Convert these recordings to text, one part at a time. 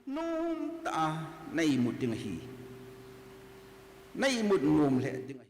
nôm ta nay một tiếng hi nay một ngồm lệ tiếng hi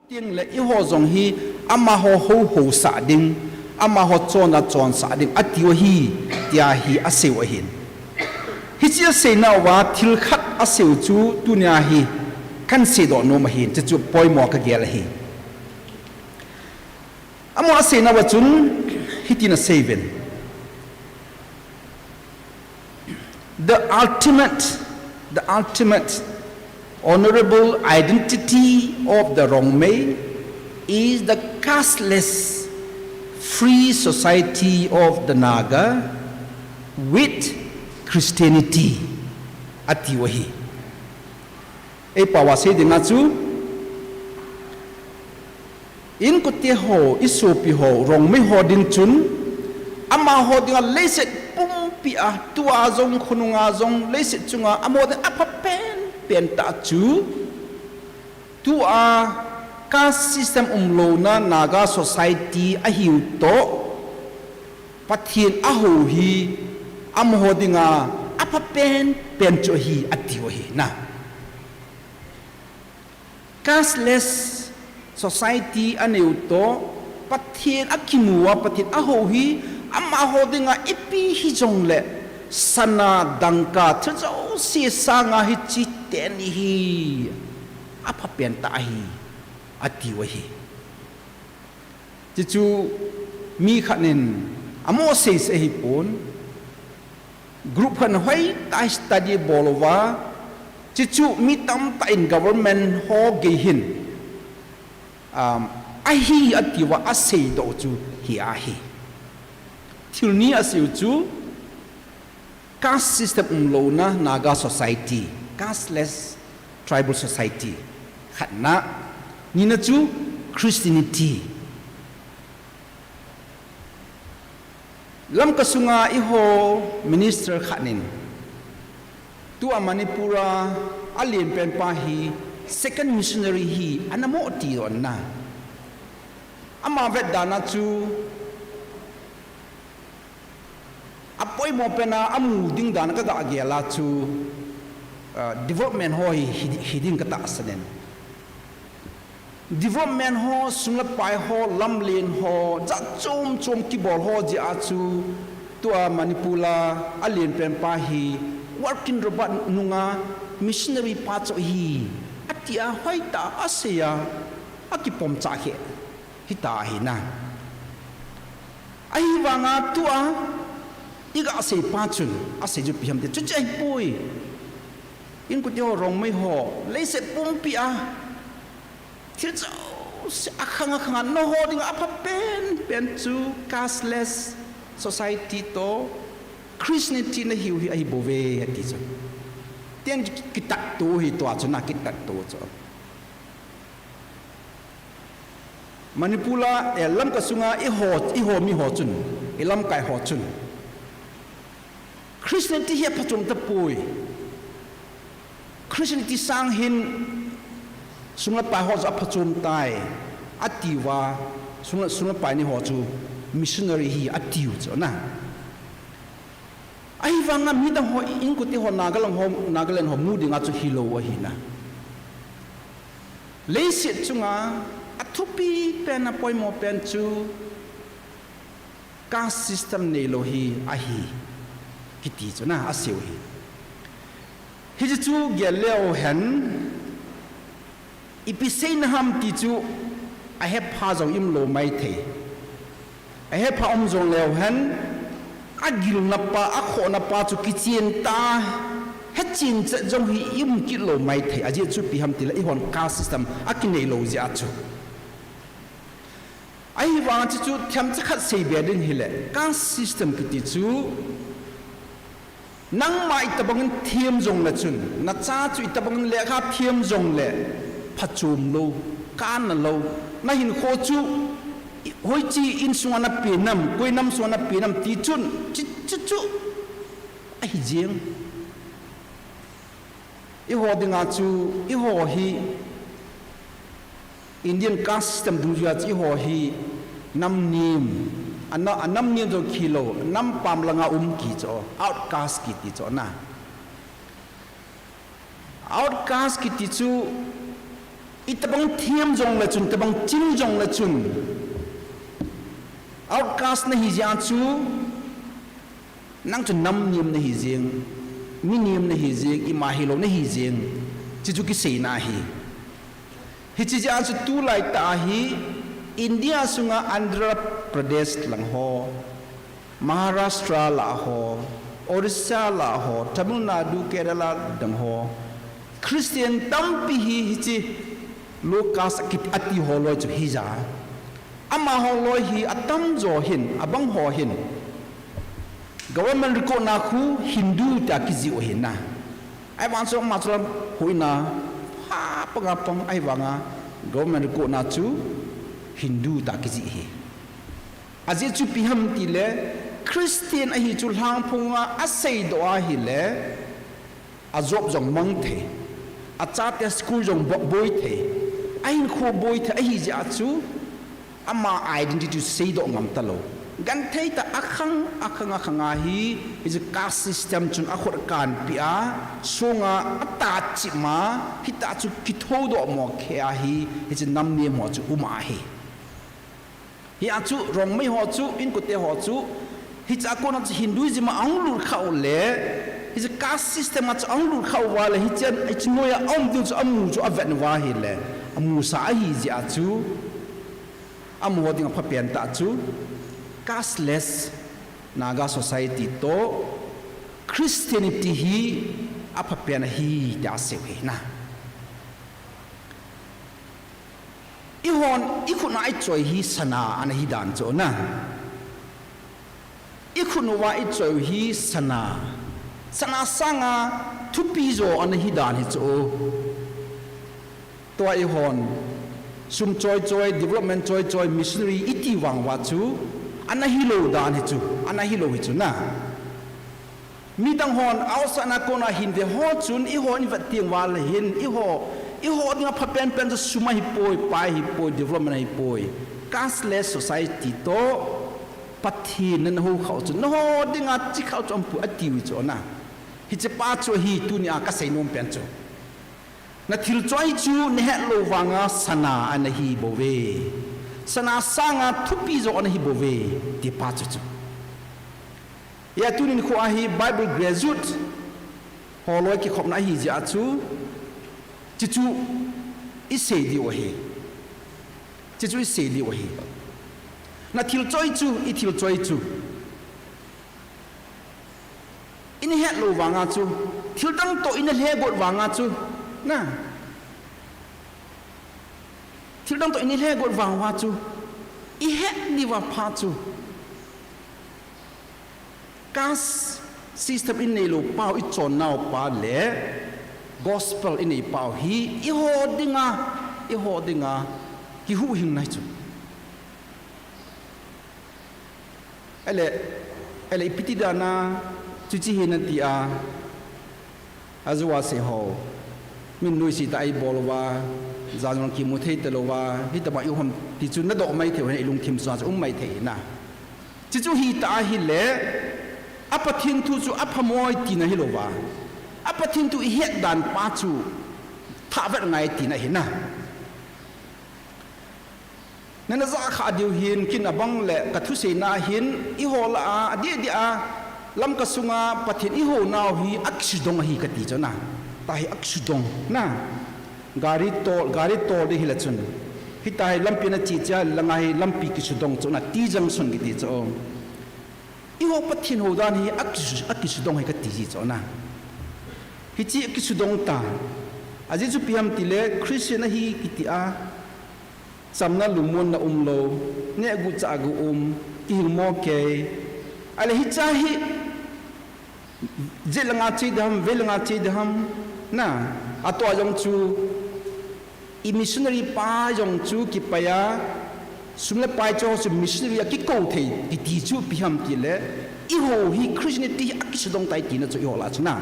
tiếng lệ yêu họ dùng hi ama họ hô xả đinh ama họ chọn xả đinh atiwa hi tia hi aseu hin hi chia se na wa thil khat aseu chu tunia hi kan se do no ma hin chu poi mo ka gel hi amo ase na wa chun hitina seven the ultimate honorable identity of the Rongmei is the casteless free society of the Naga with Christianity atiwahi e pawase dinga chu in kutte ho isopi ho Rongmei ho din chun ama ho dinga leset pumpi a tua zong khununga zong leset chunga amode apapen penta chu tu a caste system umlona Naga society a hiu to pathin a ho hi amhodinga apa pen cho hi atiwa hi na cashless society aneuto pathian akimua pathian aho hi ama hodinga ipi hi jongle sana dangka thajo si sanga hi chi ten hi apa pen ta hi atiwa hi chu mi khanin amo se hi pon group khan hoi ta study bolova chu mi tam ta in government ho ge hin a hi atiwa a sei do chu hi a hi thilni a siu chu caste system lo na naga society casteless tribal society khatna ni na chu Christianity lam kasunga iho minister khanin tu a manipura alien pen pa hi second missionary hi anamo ti on na ama vet dana chu apoi mo pena amu ding dana ka ga gela chu development ho hi ding ka ta asanen development ho sungla pai ho lamlen ho za chom ki bol ho ji a chu tua manipula alien pen pa hi working robot nunga missionary pa cho hi atia hoita asia akipom cha he hita hi na ai wanga tua iga ase pa chun ase ju piam de chu chai pui in ku tio rong mai ho leise pum pi a thil cho akhanga no holding up a pen to cashless society to Christianity na hiu hi ai bove ati cho tiang kitak tu hi to cho na kitak tu cho manipula elam ka sunga i ho mi ho chun elam kai ho chun Christianity hi pachum ta pui Christianity sang hin sunga pa ho za phachum tai atiwa sunga pa ni ho chu missionary hi atiu cho na ai wanga mi dang ho in ku ti ho nagaland ho mu dinga chu hilo wa hi na leisi chunga athupi pen apoi mo pen chu caste system ne lo hi a hi kiti cho na asiu hi chu geleo hen ipisein ham ti chu I have pa zong im lo mai the I have pa om zong leo hen agil na pa akho na pa chu kichien ta hechin cha zong hi im ki lo mai the aje chu pi ham ti la i hon caste system akine lo ja chu ai wa chu thiam cha khat sei be din hi le caste system ki ti chu nang mai ta bang thiam zong la chun na cha chu ta bang le kha thiam zong le phachum lo kan na lo na hin kho chu hoi chi in suana pinam koi nam suana pinam ti chun chu ai jeng i ho dinga chu i ho hi Indian caste system du ja chi ho hi nam nim anam nim jo kilo nam pam langa ki cho outcast ki ti cho na outcast ki ti chu itabang thiam jong la chun tabang chim jong la chun outcast na hi ja chu nang chu nam nim na hi jeng mi nim na hi jeng i ma hi lo na hi jeng chi chu ki sei na hi chi ja chu tu lai ta hi India sunga Andhra Pradesh lang ho Maharashtra la ho Orissa la ho Tamil Nadu Kerala dang ho Christian tampi hi chi Lucas kit ati holo chu hija ama holo hi atam jo hin abang ho hin government ko na khu Hindu ta kizi o hin na ai wan so ma so huina ha pang ai wanga government ko na chu Hindu ta kizi hi aje chu piham ti le Christian a hi chu hlang phunga asei do a hi le azob jong mang the acha te school jong boy the ain kho boy the hi ja chu ama identity sei do ngam talo gan thấy ta akhang hi is a caste system chun akhot kan pia sunga ata chima hita chu kitho do mo khe hi is nam ni mo chu uma hi hi achu rong mai ho chu in ko te ho chu hi cha ko na Hinduism anglur khau le is a caste system ach anglur khau wa le hi chen ich noya om du chu amu chu aven wa hi le amu sa hi ji achu amu ding pha pian ta chu casteless Naga society to Christianity hi apa pian hi da se we na ihon ikuna ai choi hi sana an hi dan cho na ikunu wa ai choi hi sana sanga thupi zo an hi dan hi cho to ihon sum choi development choi missionary iti wang wa chu anahilo dan hi chu anahilo hi chu na mi dang hon ausana kona hin de ho chun i ho ni vat tiang wal hin i ho dinga phapen pen sa suma hi poi pai hi poi development hi poi cashless society to pathin nan ho khau chu no dinga chi khau chom pu ati wi chu na hi che pa chu hi tu ni a ka sei nom pen chu na thil choi chu ne he lo wanga sana anahi bo we sana sanga thupi zo an hi bove ti pa chu ya tunin ko ahi Bible graduate holoi ki khop na hi ja chu chu ise di o he chu ise di o he na thil choi chu I thil choi chu in he lo wanga chu thil dang to in he got wanga chu na thil dang to in he got wang wa chu I he ni wa pha chu kas system in nei lo pau I chon nau pa le gospel in nei pau hi I ho dinga hi hu hing nai chu ele pitidana chu chi hin ti a azwa se ho min noi si tai bolwa zang ki mu thei telowa hi ta ba yu hom ti chu na do mai theu he lung thim sa mai thei na chi chu hi ta hi le apathin tu chu aphamoi ti na hi lowa apathin tu I het dan pa chu tha vet ngai ti na hi na nana za kha diu hin kin abang le ka thu se na hin I ho la adi a lam ka sunga pathin I ho naw hi aksidong hi ka ti cho na ta hi aksidong na gari tol de hilachun hitai lampi na chi cha langai lampi ki sudong chona ti jang sun gi ti cho I ho pathin ho dan hi aki sudong hai ka ti ji chona hi chi ki sudong ta aji chu piam ti le Christian hi ki ti a samna lumon na umlo ne gu cha gu ki mo ke ale hi cha hi jelanga chi dam velanga chi dam na atwa jong chu I missionary pa jong chu ki paya sumle pai cho su missionary ki ko thei ki ti chu piam ti le I ho hi Christianity aki sudong tai ti na chu I ho la chna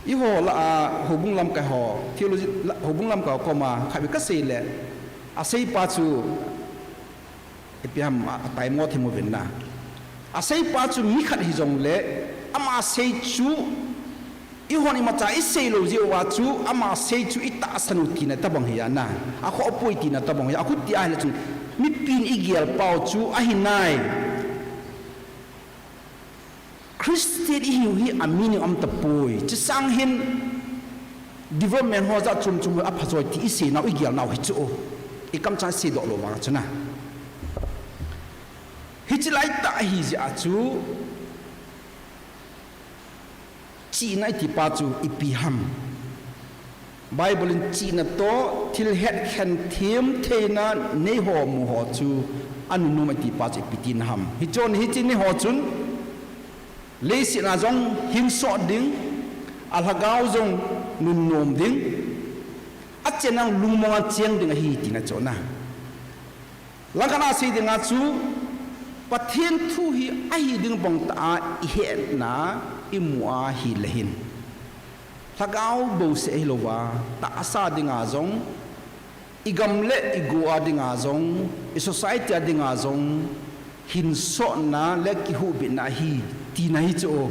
I ho la ho bung lam ka ho theology ho bung lam ka ko ma khabi ka sei le a sei pa chu e piam tai mo thimo ven na a sei pa chu mi khat hi jong le ama sei chu I honi ma cha I sei lo je wa chu ama sei chu I ta sanu ti na tabang hi na a kho opoi ti na tabang a khu ti a le chu mi pin I gial pau chu a hi nai Christian hi amini am ta poi chi sang hin development ho za chum a phajoi ti I se na I gial na hi chu I kam cha se do lo wa chu na hi chi lai ta hi ji a chu chi na ti pa chu ipi ham Bible in chi na to til het khan them theina nei ho mu ho chu anu nu ma ti pa chu pitin ham hi chon hi chi ni ho chun le si na jong hin so ding al hagao jong nun nom ding a chenang lungmonga chiang ding hi ti na chona langana si ding a chu pathen thu hi a hi ding bong ta I het na imwa hi lehin thagao bo se lowa ta asa dinga jong igam le igua dinga zong i society dinga zong hin so na le ki hu bi na hi ti na hi cho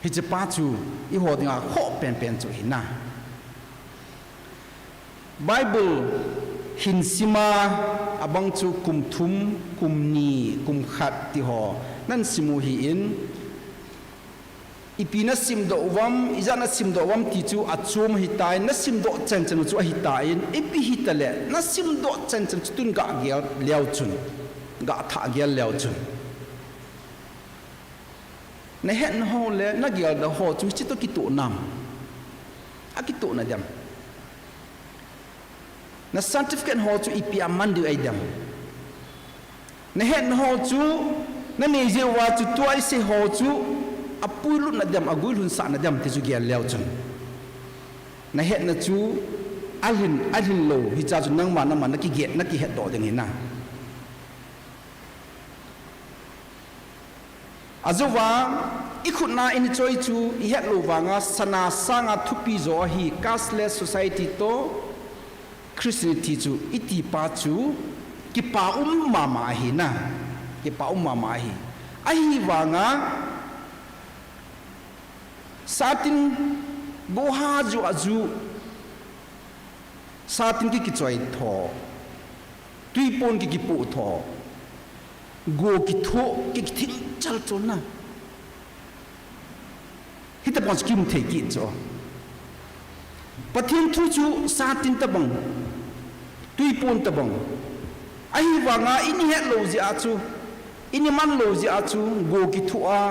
hi che pa chu i ho dinga kho pen pen chu hi na Bible hin sima abang chu kum thum kum ni kum khat ti ho nan simu hi in ipina sim do wam izana sim do wam ti chu achum hi tai na sim do chen chen chu hi tai in ipi hi tale na sim do chen chen tun ga gel leo chun ga tha gel leo chun na hen ho le na gel da ho chu chi to ki to nam a ki to na dam na certificate ho chu ipi amandu ai dam na hen ho chu na ne je wa chu tuai se ho chu apui lu na dam agui lun sa na dam te chu gel leo chun na het na chu alhin lo hi cha chu nang ma na ki get na ki het do ding na azuwa ikut na in choi chu i het lo wanga sana sanga thupi zo hi cashless society to Christianity chu iti pa chu ki pa mama hi na ki pa mama hi ai wanga satin goha ju aju satin ki choi tho tuipon ki pu tho go ki tho ki thing chal chon na hita pon skim the ki cho pathin thu chu satin ta bang tuipon ta bang ai wanga ini het lo ji a chu ini man lo ji a chu go ki thu a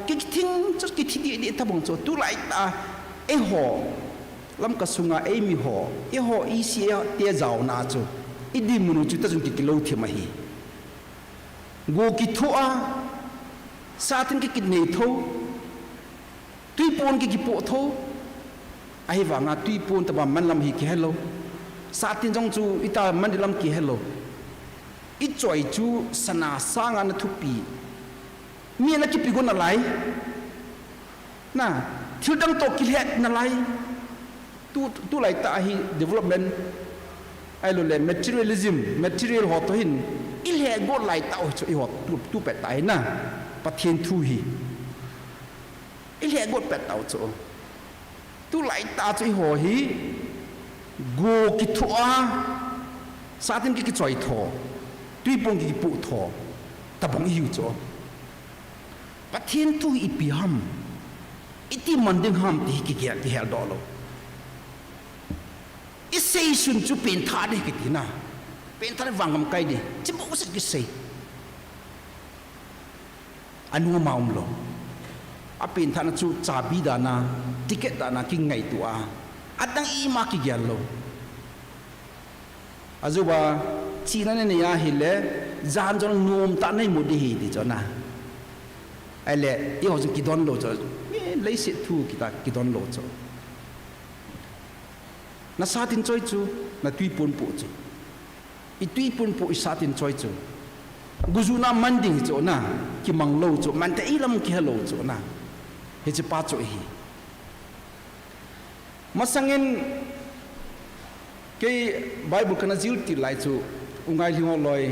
ki thing chot ki thi di ta bang cho tu lai ta e ho lam ka sunga e mi ho e ho i si te zau na chu i di munu chu ta jun ki lo thi ma hi go ki thu a satin ki nei tho tui pon ki po tho ai wa nga tui pon ta ba man lam hi ki hello satin jong chu ita man lam ki hello i choi chu sana sanga na thu pi mi na ki pi go na lai na thiu dang to ki het na lai tu lai ta hi development ai lo le material ho to hin i le go lai ta o chu i ho tu pe tai na pathian thu hi i le go pe ta o chu tu lai ta chu i ho hi go ki thu a sa tin ki choi tho tui pong ki pu tho ta bang hiu chu pathian thu i pi ham iti manding ham ti ki ki hel do lo i sei sun chu pen tha de ki ti na pen tha wangam kai de chi bo se ki sei anu maum lo a pen tha na chu cha bi da na ticket da na ki ngai tu a adang i ma ki gyal lo azuba chi na ne ya hi le jan jong nom ta nei mo de hi ti cho na ai le i ho ki don lo cho lấy sự thu ki don lo cho na sa tin choi chu na tui pon pu chu i tui pon pu i sa tin choi chu guzuna manding cho na ki mang lo chu man te ilam ki hello cho na he che pa chu hi masangin ke bible kana zil ti lai chu ungai lingo loi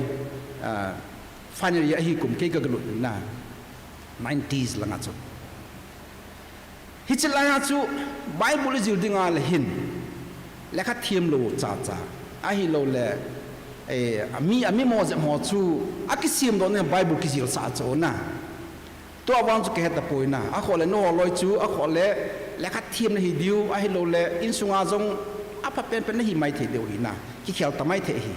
final ya hi kum ke ga glu na 90s langa chu hichelaya chu bible zil dinga le hin lekha thiam lo cha cha a hi lo le ami mo chu akisim do ne bible ki zil sa cho na to awang chu ke ta poina a khole no loi chu a khole lekha thiam na hi diu a hi lo le in sunga jong apa pen pen hi mai the deu hi na ki khel ta mai the hi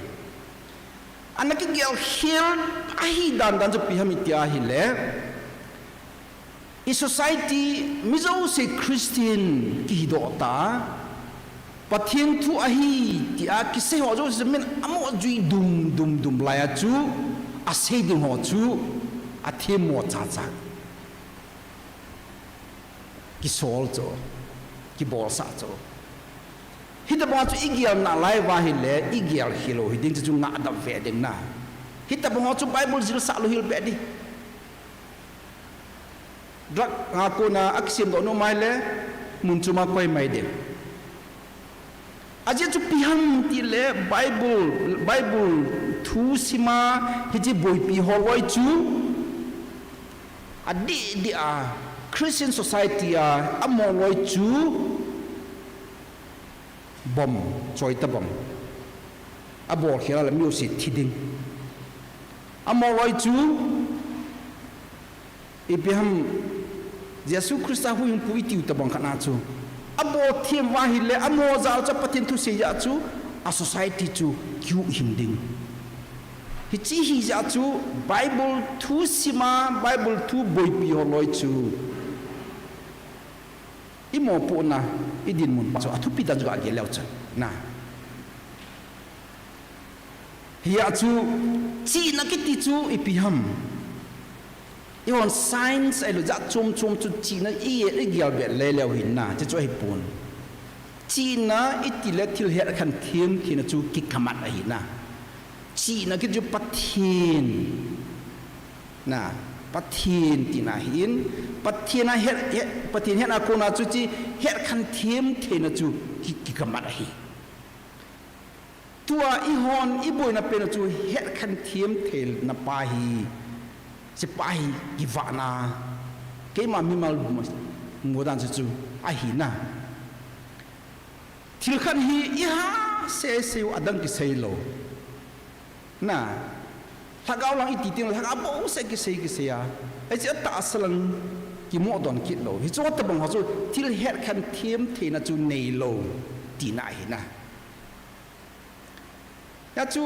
anaki gel hil a hi dan chu pi hami tia hi le i society mizo se Christian ki do ta pathian thu a hi ti a ki se ho jo se men amo jui dum la ya chu a se ding ho chu a the mo cha cha ki sol cho ki bol sa cho hi ta ba chu igial na lai wa hi le igial hilo hi ding chu nga da ve ding na hi ta ba chu bible zil sa lo hil be di drak ngaku na aksim do no mai le mun chuma koi mai de aje chu piham ti le bible thu sima hiji boy pi holoi chu adi a Christian society a amoloi chu bom choi ta bom abo khela la music thiding amoloi chu ipiham Yesu Krista hu yung puitiu ta bang kana chu abo thiem wa hi le amo zal cha patin thu se ya chu a society chu kyu himding hi chi hi ja chu bible thu sima bible thu boy pi holoi chu imo po na idin mun pa so athu pi dan ga ge leo cha na hiya chu chi na ki ti chu ipiham yon science ai lo ja chum chu chi na i gyal be le leo hin na che choi pun chi na itile thil her khan thiem thina chu ki kamat a hi na chi na ki ju pathin na pathin ti na hin pathin a her pathin hen a ko na chu chi her khan thiem thina chu ki kamat a hi tua i hon i boy na pe na chu her khan thiem thel na pa hi sipai givana kema mimal ngodan chu a hi na thil khan hi iha se adang ki sei lo na thagau lang iti ting thag abo se ki sei ya ai cha ta asalang ki mo don ki lo hi chot bang ha chu thil her khan thiem the na chu nei lo ti na hi na ya chu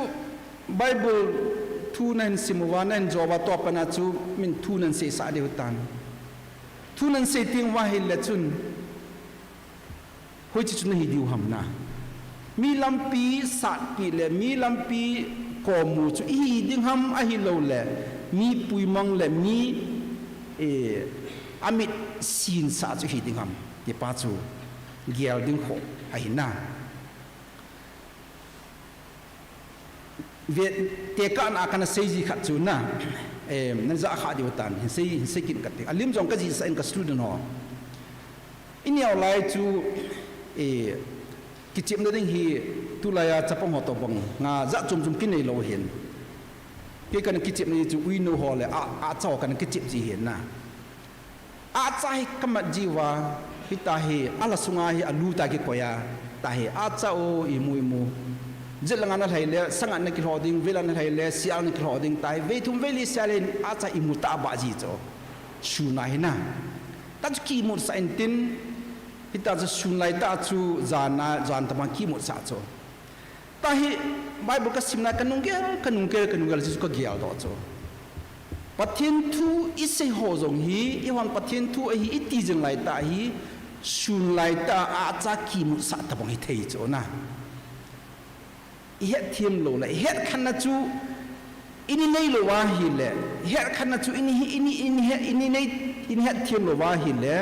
bible tunan simuwanan joba to pana chu min tunan se sa de utan tunan se ting wa hil chun hoi chi chun hi diu hamna mi lampi sat pi le mi lampi ko mu chu i ding ham a hi lo le mi pui mang le mi amit sin sa chu hi ding ham ti pa chu gial ding kho a hi na Việt te ka na kana seiji khat chu na nan za kha di utan hin sei kin kat alim jong ka ji sa in ka student ho in yaw lai chu ki chim na ding hi tu la ya chapong ho to bang nga za chum kin nei lo hin ke kan ki chim ni chu ui no ho le a chaw kan ki chim ji hin na a chai kamat jiwa hita hi ala sunga hi alu ta ki koya ta hi a chao i mu jelanga na haile sanga na ki hoding vela na haile sial na ki hoding tai ve thum veli salin acha imuta ba ji cho shuna hina ta ki mu sa intin hita cha shunlai ta chu jan tama ki mu sa cho ta hi bible ka simna kanungel ji ko gial do cho pathin thu ise ho jong hi iwan pathin thu hi iti jeng lai ta hi shunlai ta acha ki mu sa ta bang hi thei cho na het thiam lo la het khana chu ini nei lo wa hi le het khana chu ini het thiam lo wa hi le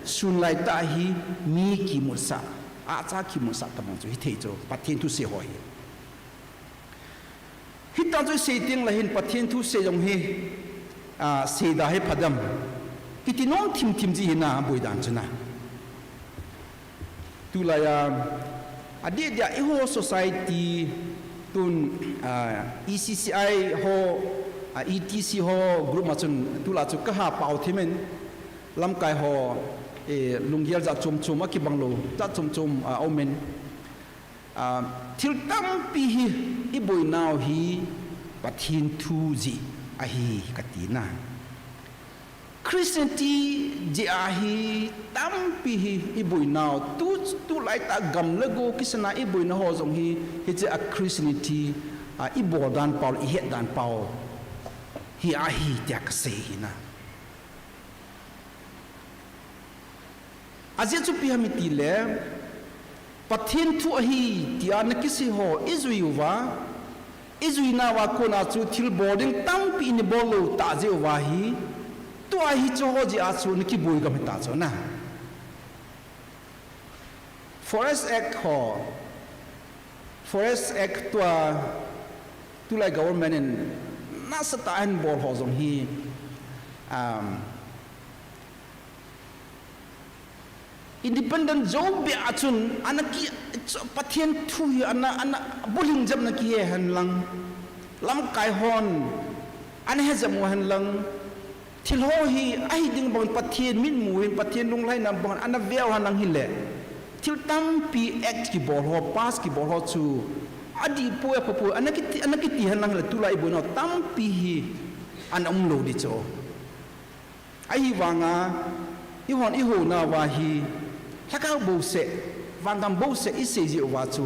sun lai ta hi mi ki mu sa a cha ki mu sa ta mang chu hi thei cho pathin thu se hoi hi ta chu se ting la hin pathin thu se jong hi se da he phadam kiti nom thim ji hina boi dan chana tu la ya adi dia iho society tun ECCI ho ETC ho group ma chun tula chu ka ha pau thimen lam kai ho lungial za chum ki banglo za chum omen thil tam pi hi i boi naw hi pathin thu ji a hi katina Christianity je ahi tampi hi iboi now tu lai ta gam lego kisana iboi na ho jong hi je a Christianity a ibodan paul I het dan paul hi ahi tya ka se hi na azia chu pi hamiti le pathin thu ahi tia na kisi ho izui na wa ko na chu thil boarding tampi ni bolo ta je wa hi tu ahi cho ho ji a chu ni ki bui ga ta cho na Forest Act tu lai government in na sa ta an bol ho zong hi independent job be achun anaki pathian thu hi ana buling jam na ki han lang lam kai hon an he jam han lang thil ho hi ai ding bon pathian min mu hin pathian lung lai na bon ana veo han lang hi le thil tam pi act ki bol ho pass ki bol ho chu adi pu pu anaki ti han lang la tu lai bo no tam pi hi an lo di cho ai wanga i hon i ho na wa hi thakau bo se wangam bo se i se ji wa chu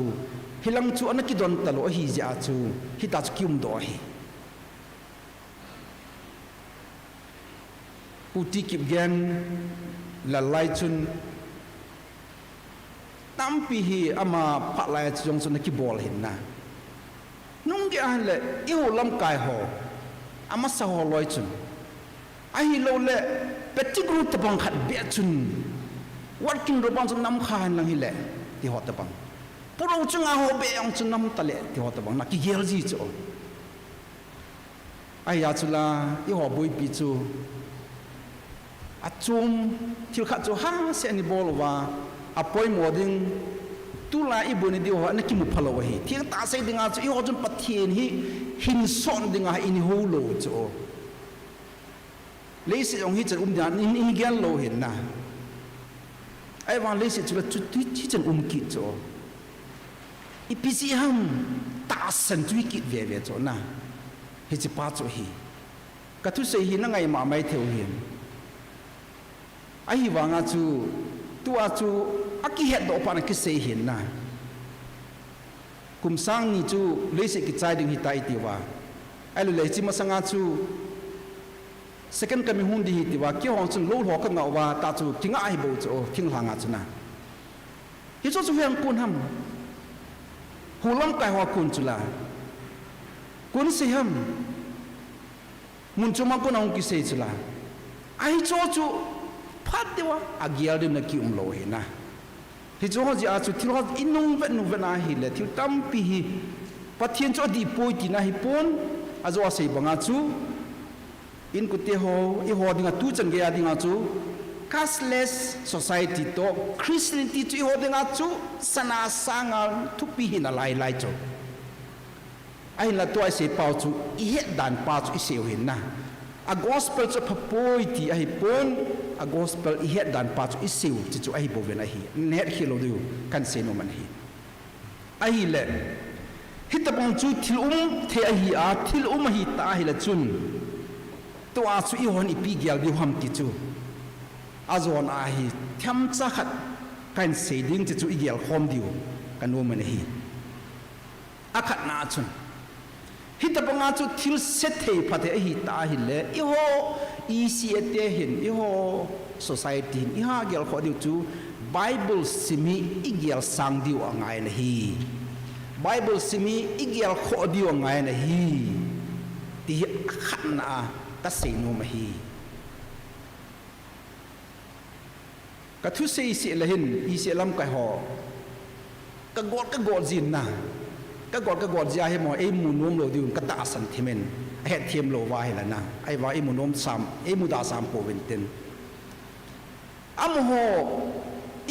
hilang chu anaki don talo hi ja chu hi ta chu kyum do hi puti kip gen la lai chun tampi hi ama pha lai jong chun ki bol hin na nung ge an le i ho lam kai ho ama sa ho loi chun ai lo le peti gru ta bang khat be chun working ro bang chun nam khan lang hi le ti ho ta bang puro chung a ho be ang chun nam ta le ti ho ta bang na ki gel ji cho ai ya chula i ho boi pi chu achum thil kha chu ha se ni bol wa apoi moding tu la i boni di ho na ki mu phalo hi thiang ta sai dinga chu i ho chun pathian hi hin son dinga in ho lo cho leisi ong hi chen dan in gel lo hin na ai wang leisi chu chu ti chen ki cho i pisi ham ta san tu ki ve cho na hi chi pa cho hi ka thu sei hi na ngai ma mai theo hin ai wanga chu tu a chu aki het do pa na ki sei hin na kum sang ni chu leisi ki chai ding hi tai ti wa ai lo le chi ma sanga chu second kami hun di ti wa ki hong chun lo ho ka nga wa ta chu tinga ai bo chu thing la nga chuna hi chu chu hang kun ham hulam kai wa kun chula kun se ham mun chu ma kun ong ki se chula ai chu chu phat de wa agial de na ki lo he na hi chu ho ji a chu thil ho inung vet nu vet na hi le thil tam pi hi pathian chu di poi ti na hi pon azo sei banga chu in kutte ho I ho dinga tu chan ge ya dinga chu cashless society to Christianity chu I ho dinga chu sana sangal thu pi hin lai lai chu ai la to ai se pau chu I het dan pa chu I se hin na a gospel chu phapoi ti ai pon a gospel I het dan pa chu I se chu ai bo ven ai net khilo du kan se no man hi ai le hitabang chu thil the ai a thil hi ta hi la chun to a chu I hon I pi gyal bi ham ti chu azon a hi tham cha khat kan se ding chu I gyal khom diu kan no man hi akhat na chun hitabanga chu thil set thei phathe hi ta hi le I ho I si ate hin I ho society I ha gyal kho diu chu Bible simi I gyal sang diu angai na hi Bible simi I gyal kho diu angai na hi ti khat na ta sei no ma hi ka thu sei si la hin I se lam kai ho ka god jin na ka god ja he mo e mu nom lo diun ka ta san thimen he thiem lo wa he la na ai wa e mu nom sam e mu da sam po wen ten am ho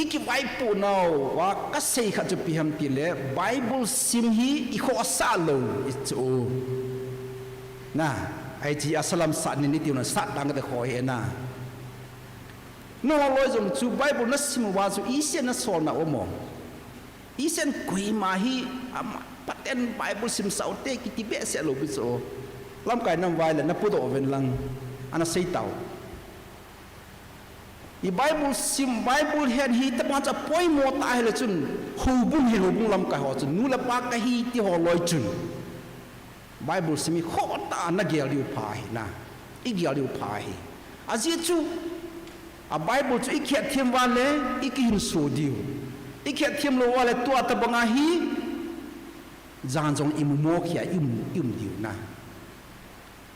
iki vai pu no wa ka sei kha chu pi ham ti le Bible sim hi I kho sa lo I chu na ai chi asalam sa ni ti na sa dang de kho he na no lo jom chu Bible na sim wa chu I se na sol na o mo I sen kui ma hi paten Bible sim sau te ki ti be se lo bi so lam kai nam vai la na pu do ven lang ana sei tau I Bible sim Bible hen hi ta ma cha poi mo ta he le chun hu bung lam kai ho chun nu la pa ka hi ti ho loi chun Bible sim mi kho ta na gel liu pa hi na I gel liu pa hi a ji chu a Bible chu I khet thiam wa le I ki hin so diu I khet thiam lo wa le to ta banga hi zang jong im mo khia im diu na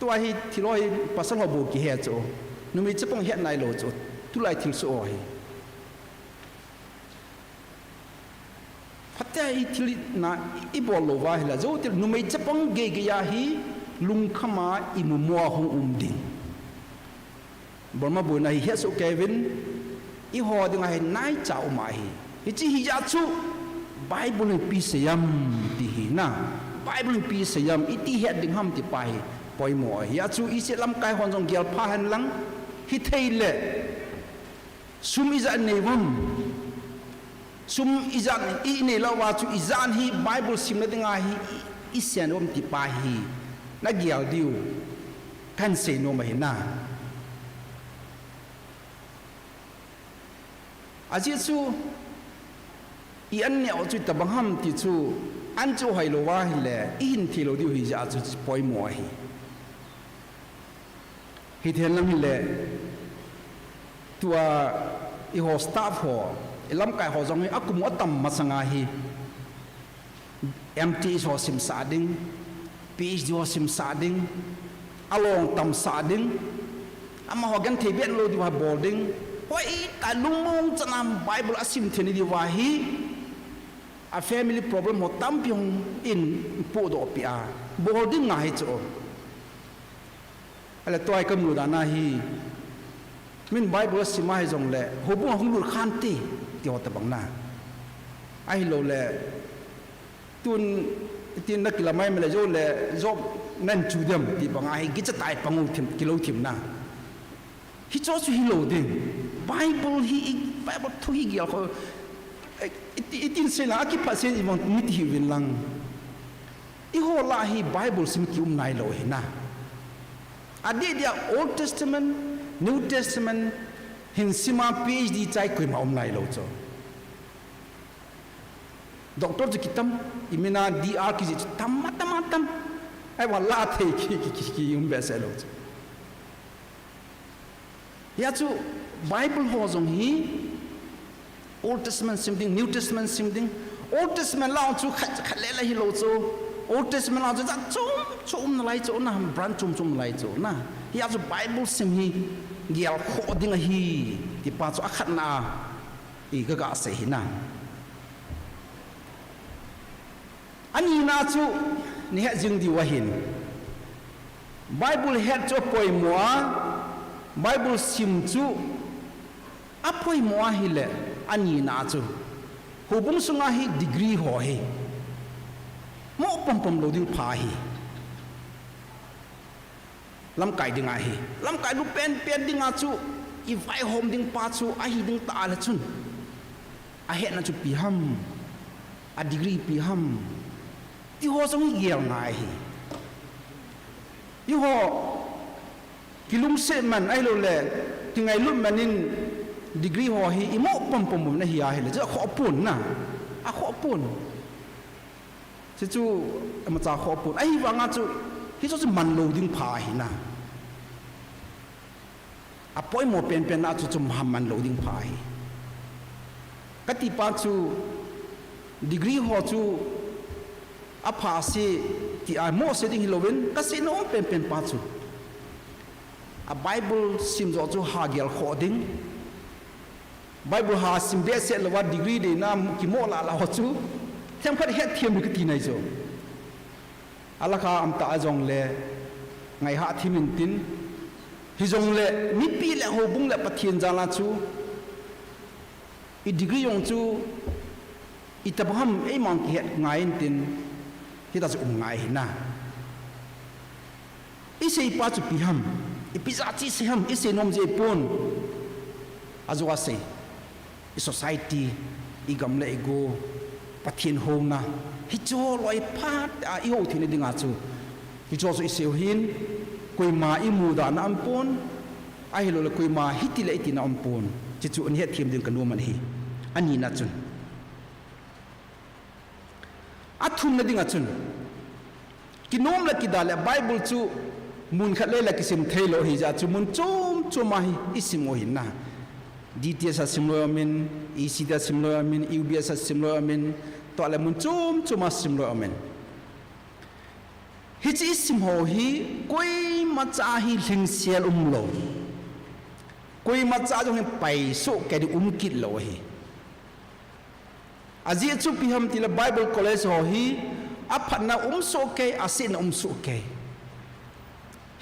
to hi thiloi pasal ho bo ki he cho nu mi chapong het nai lo cho tu lai thil so hi phatta I thil na I bol lo wa hi la zo til nu mi chapong ge ya hi lung khama im mo hong ding borma bo na hi he so Kevin i ho ding ai nai chau mai hi chi hi ya chu Bible pi sayam ti hi na Bible pi sayam iti het ding ham ti pai poi mo ya chu i se lam kai hon jong gel pha han lang hi thei le sum iza nevum sum iza i ne la wa chu izan hi Bible sim na ding hi i sian om ti pai hi na gel diu kan se no mai na aji chu i an ne o chu tabang ham ti chu an chu hai lo wa hi le i hin thi lo diu hi ja chu poi mo hi then lam hi le tua i ho staff ho lam kai ho jong hi akum atam masanga hi MT ho sim sa ding PhD ho sim sa ding along tam sa ding ama ho gan theben lo di wa boarding hoi ta lungmong chanam Bible asim theni di wa hi a family problem ho tam pyong in po do pia boarding nga hi cho ala toy kam lu da na hi min Bible sima hi jong le ho bu hong lu khan ti ti ho ta bang na ai lo le tun tin na kila mai me le jo le job nan chu dem ti bang ai gi cha tai pangu thim kilo thim na hi cho chu hi lo ding Bible thu hi gi ko itin se la ki phasen imon mit hi win lang I ho la hi Bible sim ki nai lo hi na adi dia Old Testament New Testament hin sima PhD chai koi ma nai lo cho doctor ji kitam imina DR ki ji tam ai wa la the ki be se lo cho ya chu Bible ho jong hi Old Testament something New Testament something Old Testament lao chu khat le la hi lo cho Old Testament lao chu chum na lai cho na brand chum lai cho na ya chu Bible sim hi gial kho ding hi ti pa chu akhat na I ga se hi na ani na chu ni ha jing di wahin Bible het cho poi moa Bible sim chu apoi moa hi le ani na chu hubung sunga hi degree ho hi mo pom lo ding pha hi lam kai ding a hi lam kai lu pen ding a chu I vai hom ding pa chu a hi ding ta la chun a he na chu pi ham a degree pi ham ti ho song gel ngai hi i ho kilung se man ai lo le ti ngai lu manin degree ho hi imo pom na hi a hi le ja kho pun na a kho pun chu chu ma cha kho pun ai wa nga chu hi chu man lo ding pha hi na a poi mo pen na chu chu man lo ding pha hi kati pa chu degree ho chu a pha se ti a mo se ding hilowen ka se no pen pa chu a Bible sim zo chu ha gel kho ding Bible ha sim be se la wa degree de na ki mo la ho chu them khat het thiam ki ti nai zo ala kha am ta jong le ngai ha thimin tin hi jong le mi pi le ho bung le pathian ja la chu I degree yong chu I tabham e mang ki het ngai tin hi ta chu ngai na I sei pa chu pi ham I pi za chi se ham I se nom je pon azwa se I society I gam le go pathian hong na hi cho loi phat a I ho thine dinga chu hi cho I seu hin koi ma I mu da na ampon a hi lo le koi ma hi ti le ti na ampon chi chu an het thiam ding kan man hi ani na chun a thum na dinga chun ki nom la ki da le Bible chu mun khat le la ki sim thailo hi ja chu mun chum ma hi isim o hin na DTS a simlo amin EC da simlo amin UBS a simlo amin to ale mun chum ma simlo amin hi chi sim ho hi koi ma cha hi hling sial lo koi ma cha jong hi pai so ke di kit lo hi aji chu pi ham ti la Bible college ho hi a phat na so ke asin so ke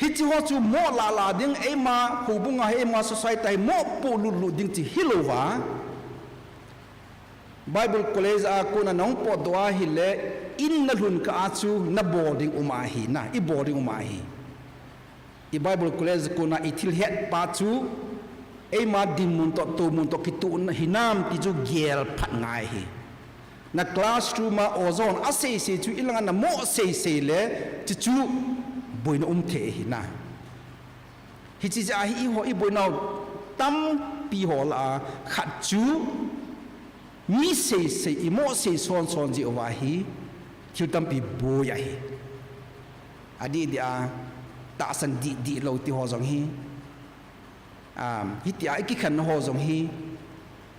hít chi ho chu mo la ding ema hubunga ema society mo pu lu ding chi hilova Bible college a kuna nong po doa hile in na lun ka achu na boarding umahi na I boarding umahi I Bible college kuna itil het pa chu ema din mun to kitu na hinam ti chu gel phat ngai hi na classroom ma ozone ase se chu ilanga na mo se le chu boina the hi na hi chi ja hi ho I boina tam pi ho la khat chu mi se I mo se son ji wa hi chu tam pi bo ya hi adi dia ta san di lo ti ho jong hi hi ti ai ki khan ho jong hi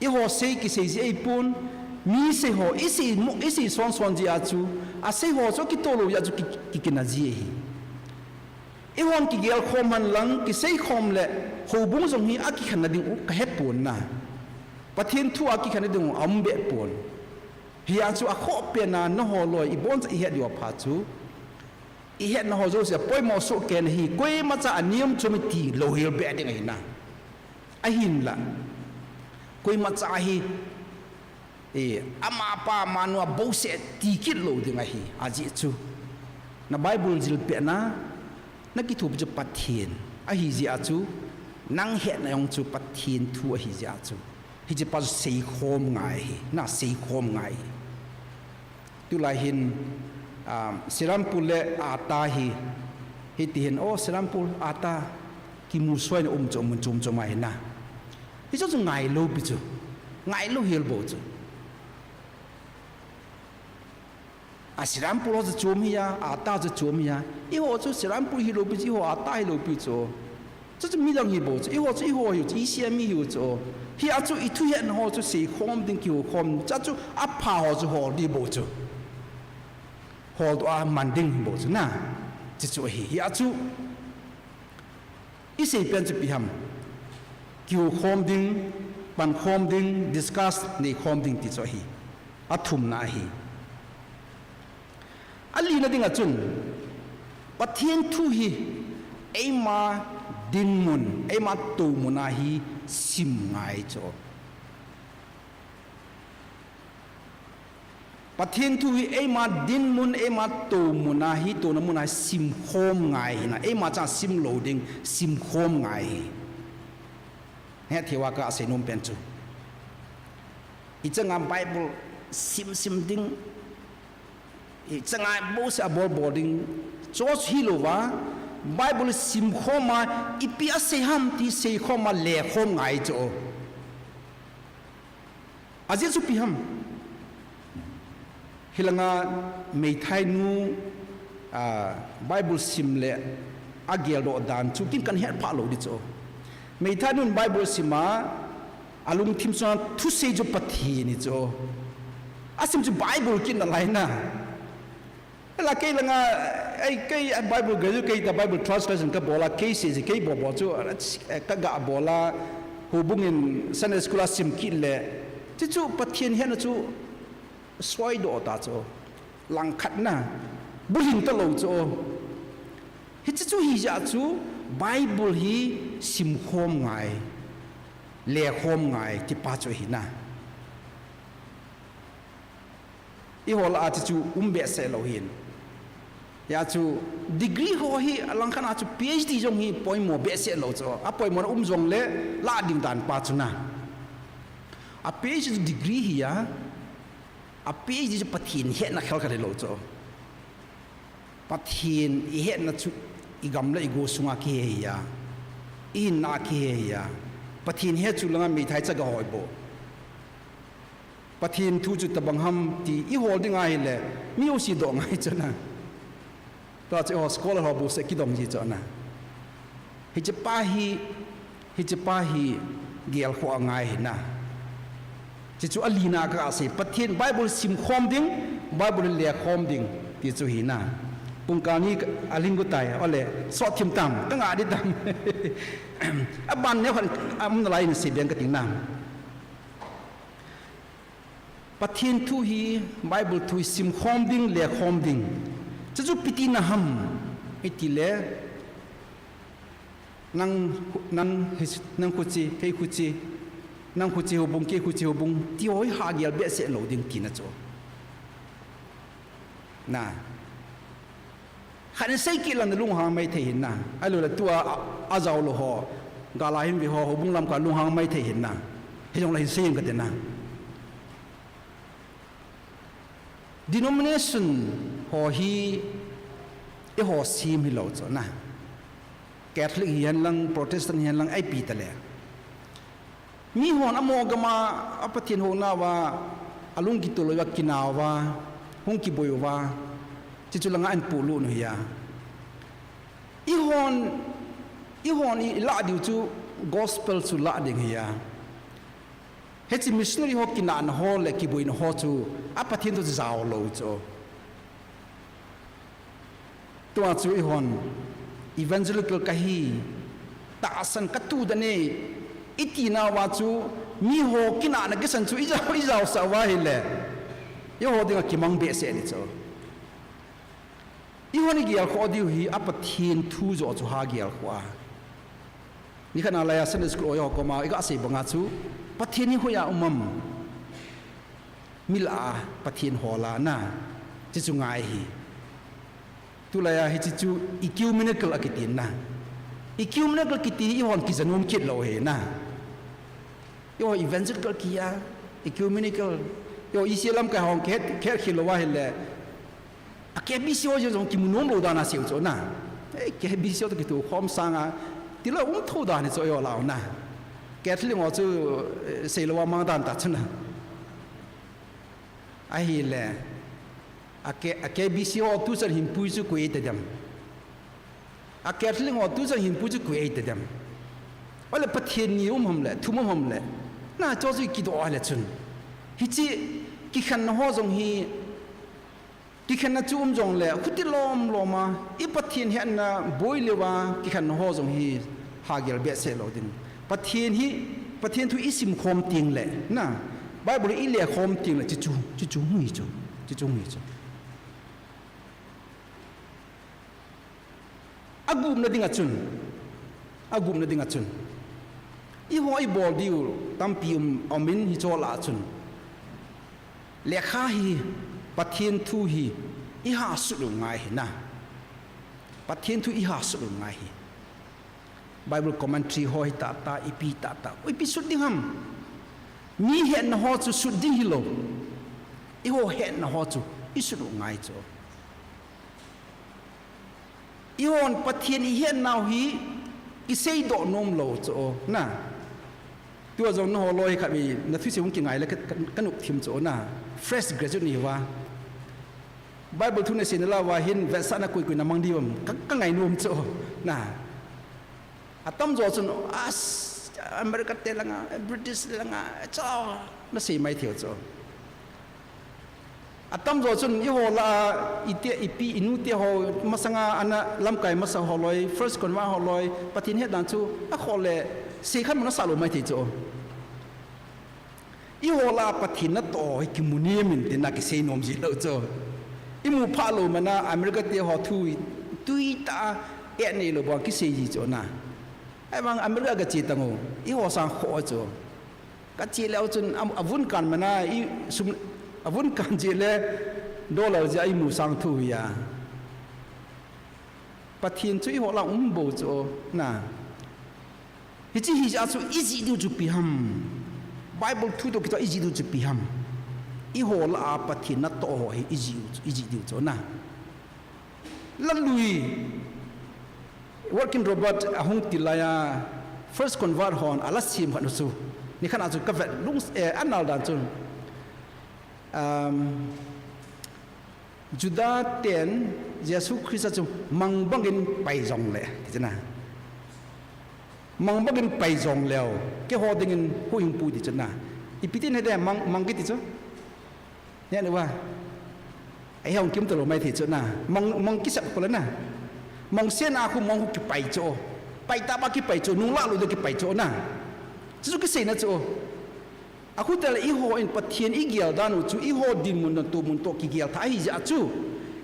I ho se ki se ji ai pun mi se ho isi son ji a chu a se ho so ki to lo ya chu ki kina ji hi I hon ki gel khom han lang ki sei khom le ho bung jong hi a ki khan na ding u ka het pun na pathin thu a ki khan na ding am be pun hi a chu a kho pe na no ho loi I bon I het yo pha chu I het na ho zo se poi mo so ken hi koi ma cha anium chu mi ti lo hil be ding hi na a hin la koi ma cha hi ama pa manua bo se ti kit lo ding hi a ji chu na Bible jil pe na ki thu bi pathin a hi ji a chu nang het na yong chu pathin thu a hi ji a chu hi ji pa sei khom ngai hi na sei khom ngai tu lai hin sirampul le ata hi ti hin o sirampul ata ki mu soi na chom mai na hi chu ngai lo bi chu ngai lo hil bo chu a sirampul ho chom hi ya ata chu chom hi ya I ho chu sirampul hi lo bi chi ho ata hi lo bi chu chu mi lang hi bo chu I ho yu chi sia mi yu chu hi a chu I thu hen ho chu sei khom ding ki ho khom cha chu a pha ho chu ho di bo chu ho do a man ding bo chu na chi chu hi a chu I sei pen chu pi ham ki ho khom ding pan khom ding discuss ni khom ding ti chu hi a thum na hi ali na ding a chun pathian thu hi ema din mun ema tu muna hi sim ngai cho pathian thu hi ema din mun ema tu muna hi to na muna sim khom ngai na ema cha sim loading sim khom ngai he thewa ka se nom pen chu I changa Bible sim ding I changa bo sa boarding Chos hilova Bible sim khoma ipia se ham ti se khoma le khom ngai cho aje su pi ham hilanga mei thai nu Bible sim le agel do dan chu kin kan her pha lo di cho mei thai nun Bible sima alung thim so thu se jo pathi ni cho asim chu Bible kin na lai na la ke langa ai ke Bible ga ke the Bible translation ka bola ke se ke bo chu ka ga bola hubungin Sunday school sim kit le chu pathian hen chu swai do ta chu lang khat na bulin ta lo chu hi chu hi ja chu Bible hi sim khom ngai le khom ngai ti pa chu hi na I hol a chu umbe se lo hin ya chu degree ho hi alang khana chu PhD jong hi poi mo be se lo cho a poi mo jong le la ding dan pa chu na a PhD degree hi ya a PhD chu pathin he na khel ka lo cho pathin I he na chu I gam le I go sunga ki he ya I na ki he ya pathin he chu langa mi thai cha ga hoi bo pathin thu chu tabang ham ti I holding ai le mi o si do ngai cha na to chu scholar ho bu se ki dom ji cha na hi che pa hi gel kho ngai na chi chu alina ka se pathin Bible sim khom ding Bible le khom ding ti chu hi na pungkani alingu tai ole so thim tam ka nga di tam aban ne khan am lai ni se beng ka ting nam pathin thu hi Bible thu sim khom ding le khom ding chu piti na ham iti le nang khuchi kei khuchi nang khuchi hubung ke khuchi hubung ti hoi ha gial be se lo ding tina cho na khan sai ki lan lung hang mai thei hin na alu la tua azaw lo ho gala him bi ho hubung lam ka lung hang mai thei hin na he jong la hin sei ka te na denomination ho hi e ho sim hi lo cho na Catholic hian lang Protestant hian lang ai pi ta le mi hon amo gama apathin ho na wa alung ki toloi wa kinaw wa hung ki boy wa chi chulanga an pu lu no ya i hon i la diu chu gospel chu la ding ya he chi missionary ho kina na ho le ki boy no ho chu apathin to zaw lo cho to chu i hon evangelical kahi ta san ka tu da ne itina wa chu mi ho kina na ke san chu i jaw sa wa hi le yo ho ding ki mang be se ni cho i honi gial kho diu hi apathin thu zo chu ha gial khwa ni khana la ya san school yo ko ma i ga se banga chu pathin ni hoya umam mila pathin hola na chi chu ngai hi tu la ya hi chi chu ecumenical akitin na ecumenical kiti i hon ki zanum kit lo he na yo evangelical kia ecumenical yo isilam ka hong ke khilowa hele ake bisio jo jong ki munom lo da na siu cho na ke bisio to ki tu khom sanga ti lo tho da ni cho yo lao na ke thli ngo chu se lo wa ma dan ta chuna a hi le ake bisio tu sar him pu chu ku e te dam ake thli ngo tu sar him pu chu ku e te dam wala pathen ni hom le thum hom le na cho chu ki do ale chun hi chi ki khan ho jong hi ki khan na chum jong le khuti lom loma I pathen he na boy lewa ki khan ho jong hi ha gel be se lo din pathen thu isim khom ting le na bible I le khom ting le chi chu hui chu agum na ding achun I hoi bol diu tampium omin hi chola chun le kha hi pathen thu hi I ha su lu ngai hi na pathen thu I ha su lu ngai hi bible commentary hoi ta ipi ta ipi su ding ham ni hen na ho chu su ding hi lo I ho hen na ho chu I su lu ngai cho I hon pathen I hen now hi I sei do nom lo cho na tua jong no loi kha bi na thu se hung ki ngai la kanuk thim cho na fresh graduate ni wa bible thu ne sin la wa hin ve sa na kui na mang diom ka ngai nom cho na atam zo chun as america te langa british langa cho na sei mai thio cho atam zo chun I ho la ite ipi inu te ho masanga ana lam kai masa ho loi first konwa ho loi pathin he dan chu a khole se khan mana salo mai thei cho I ho la pathin na to ki muni min te na ki se nom ji lo cho I mu pha lo mana america te ho thu tuita e nei lo ba ki se ji cho na ai bang america ga chi tango I ho sang kho cho ka chi leo chun avun kan mana I sum avun kan je le dollar ja I mu sang thu ya pathin chu I ho la bo cho na hi chi hi ja chu easy du chu pi ham bible thu to ki to easy du chu pi ham I ho la pathin na to ho hi easy du cho na lan lui working robot ahung tilaya first convert hon ala sim khan su ni khana chu ka vet lung anal dan chu juda 10 jesu christ chu mang bangin pai jong le chana mang bangin pai jong leo ke ho dingin hu ing pu di chana ipitin hede mang ki ti chu ne ne wa ai hong kim to lo mai thi chana mang ki sap ko la na mang sen a khu mang ki pai cho pai ta ba ki pai cho nung la lu de ki pai cho na chu ki se na cho aku tala I ho in pathian I gial danu chu I ho din mun tu mun to ki gial thai ja chu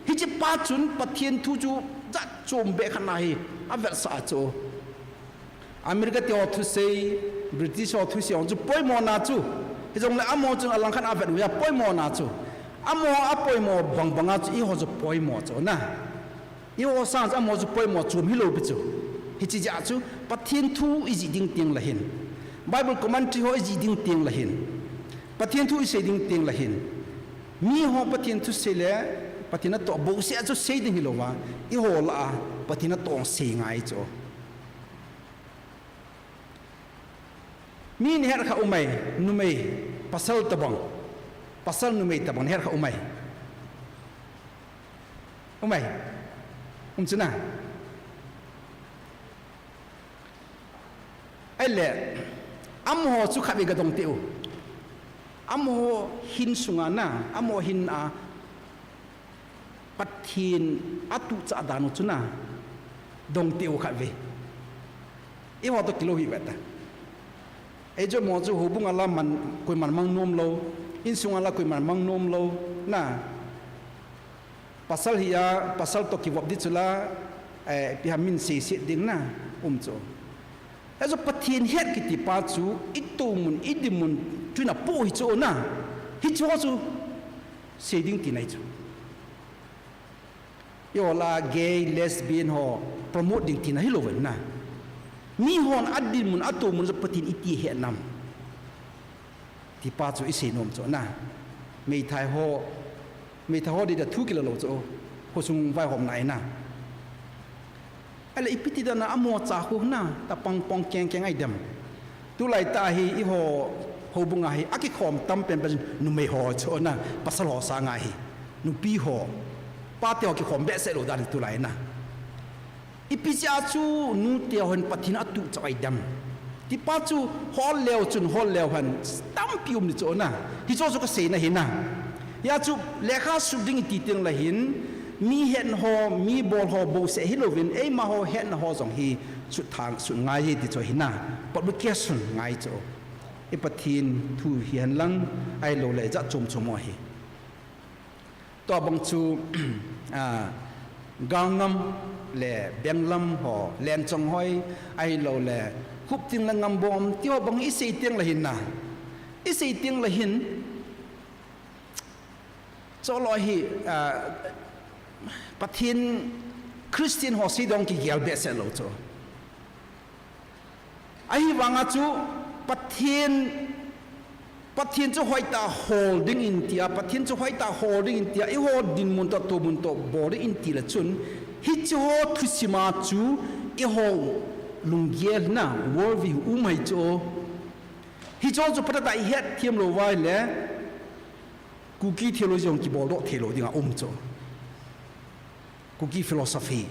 hi che pa chun pathian thu chu za chom be khana hi a ver sa chu America te othu sei British othu sei onju poi mo na chu hijong le amo chung alang khan avet ya poi mo na chu amo apoi mo bang banga chu I ho ju poi mo chu na I ho sang amo ju poi mo chum hi lo bi chu hi chi ja chu pathian thu I ji ding ting la hin Bible commentary ho I ji ding ting la hin pathian thu I sei ding ting la hin mi ho pathian thu sei le patina to bo se chu sei ding hi lo wa I ho la patina tong sei ngai chu mi ni her kha umai numei pasal tabang pasal numei tabang her kha umai chuna ele amho chu khabi ga dong tiu amho hin sunga na amho hin a pathin atu cha danu chuna dong tiu khabe I ho to kilo hi beta ejo mo chu hubung ala man koi man mang nom lo in sung ala koi man mang nom lo na pasal hiya pasal to ki wop di chula pi hamin se ding na cho ejo pathin het ki ti pa chu itumun idimun tuna po hi cho na hi cho chu se ding ti nai chu yo la gay lesbian ho promote ding ti na hi lo wen na mi hon adin mun atu mun zapatin iti he nam ti pa chu ise nom cho na mei thai ho di da 2 kilo lo cho ho sung vai hom nai na ala ipiti da na amo cha hu na ta pang pong keng ai dem tu lai ta hi I ho bunga hi aki khom tam pen nu mei ho cho na pasal ho sa nga hi nu pi ho pa te ho ki khom be se lo da tu lai na ipisia chu nu te hon pathina atu chai dam ti pa chu hol leo han stam pium ni chona hi cho ka se na hin na ya chu lekha suding ti teng la hin mi hen ho mi bol ho bo se hilovin e ma ho hen ho jong hi chu thang su ngai hi ti cho hin na publication ngai cho e pathin thu hian lang ai lo le ja chum mo hi to bang chu gangam le benglam ho len chong hoi ai lo le khup ting la ngam bom tio bang I sei ting la hin na I sei ting la hin cho lo hi pathin Christian ho si dong ki gel be se lo cho ai wanga chu pathin chu hoi ta holding in tia pathin chu hoi ta holding in tia I ho din mun to body in ti la chun hi cho thusima chu I ho lungiel na world view umai cho hi cho pata dai het thiam lo wai le kuki theology ong ki bol do thelo dinga cho kuki philosophy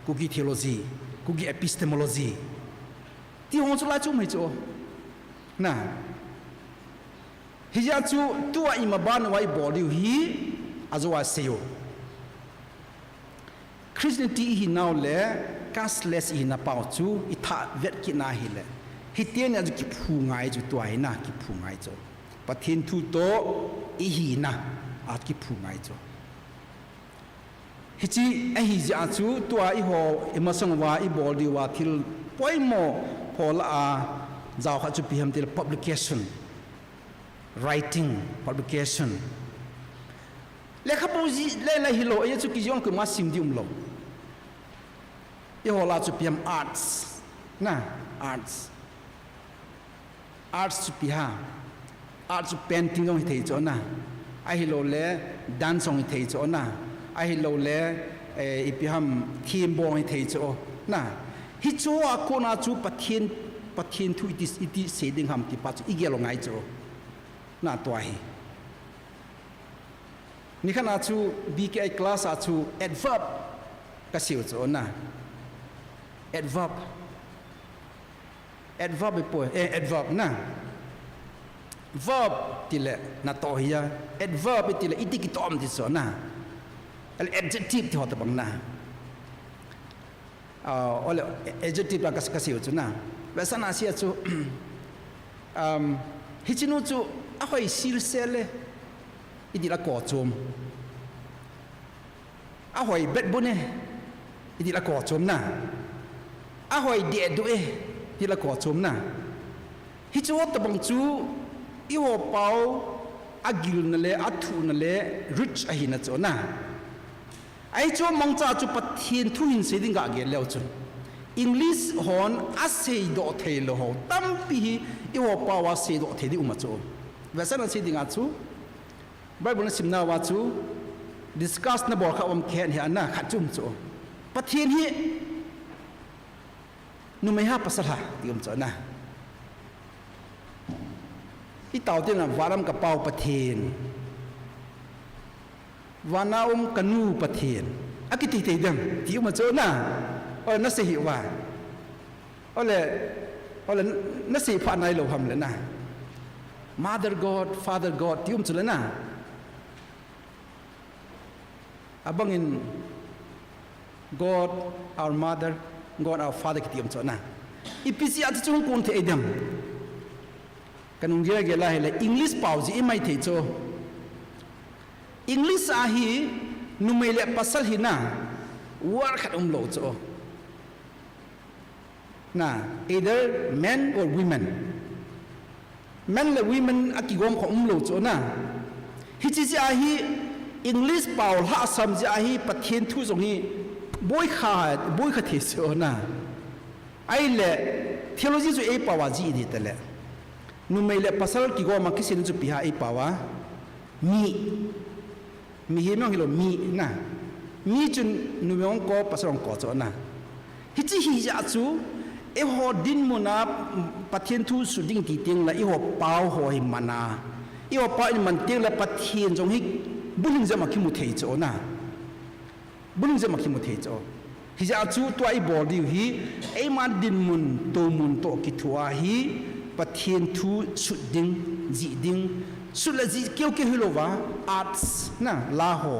kuki theology kuki epistemology ti hong chu la chu mai cho na hi ja chu tua ima ban wai body hi azwa seyo Christianity hi now le cashless hi na pau chu I tha vet ki na hi le hi tien ya ki phu ngai chu tuai na ki phu ngai cho pathin thu to I hi na a ki phu ngai cho hi chi a hi ja chu tua I ho emasong wa I body wa thil poimo phola a jaw kha chu pm til publication writing publication lekha poji le hi lo ye chu ki jong ku ma sim di lo I ho la chu pm arts na arts chu pi ha arts painting ong thei cho na ai lo le dance ong thei cho na ai lo le e pi ham theme bong thei cho na hi cho a ko na chu pathin thu iti seding ham ti pa chu I gelo ngai cho na to hi ni khana chu BKI class a chu adverb ka siu cho na adverb adverb na verb tile na to hiya adverb tile iti ki tom ti so na al adjective ti hot bang na ole adjective la ka siu chu na wesa na sia chu hichinu chu a hoi sil sele iti la ko chum a hoi bet bune iti la ko chum na a hoi de du hi la ko chum na hi chu ta bang chu i ho pau agil na le athu na le rich a hi na chu na ai chu mang cha chu pathian thu hin se ding ga ge leo chu English hon a se do thei lo ho tam pi i ho pau a se do thei di uma chu va sa na se ding a chu Bible na simna wa chu discuss na bor kha om khen hi anna kha chum chu pathian hi nu mai ha pasal ha tiom chu na hi tau te na varam ka pau pathian vanaum kanu pathian akiti te dang tiom chu na o na se hi wa ole na se pha nai lo ham le na Mother God, Father God tiom chu le na abangin God our mother God our father kitiam chona ipisi at chung kun the edam kanung ge ge la hele English pauji imai the cho English a hi numele pasal hina war khat lo cho na either men or women men le women akigom ko lo cho na hi chi a hi English Paul ha sam ja hi pathian thu jong hi boy kha the so na ai le theology ju e pawa ji di tele nu mai le pasal ki go ma kisin ju pi ha e pawa mi hi no hilo mi na mi chun nu yong ko pasal ko cho na hi chi hi ja chu e ho din mo na pathian thu su ding ti ting la i ho pau ho hi mana i ho pa in man ting la pathian jong hi buling zama ki mu thei cho na buling zama ki mu thei cho hi ja chu to ai bol di hi ai man din mun to ki thua hi pathian thu su ding ji ding su la ji keu ke hilova arts na la ho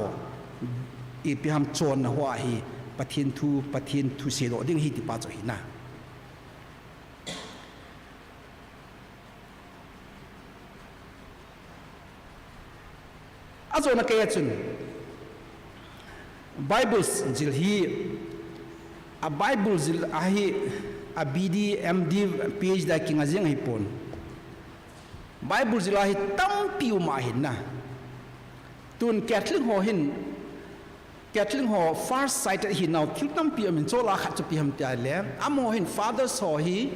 e pi ham chon na ho hi pathian thu se do ding hi ti pa cho hi na azo na kaya chun Bibles jil hi a Bible jil ahi a BD MD page da kinga jeng hi pon Bible jil ahi tam piu ma hin na tun Catholic ho far sighted hi now thil tam pi amin chola khat chu pi ham ta le amo hin fathers ho hi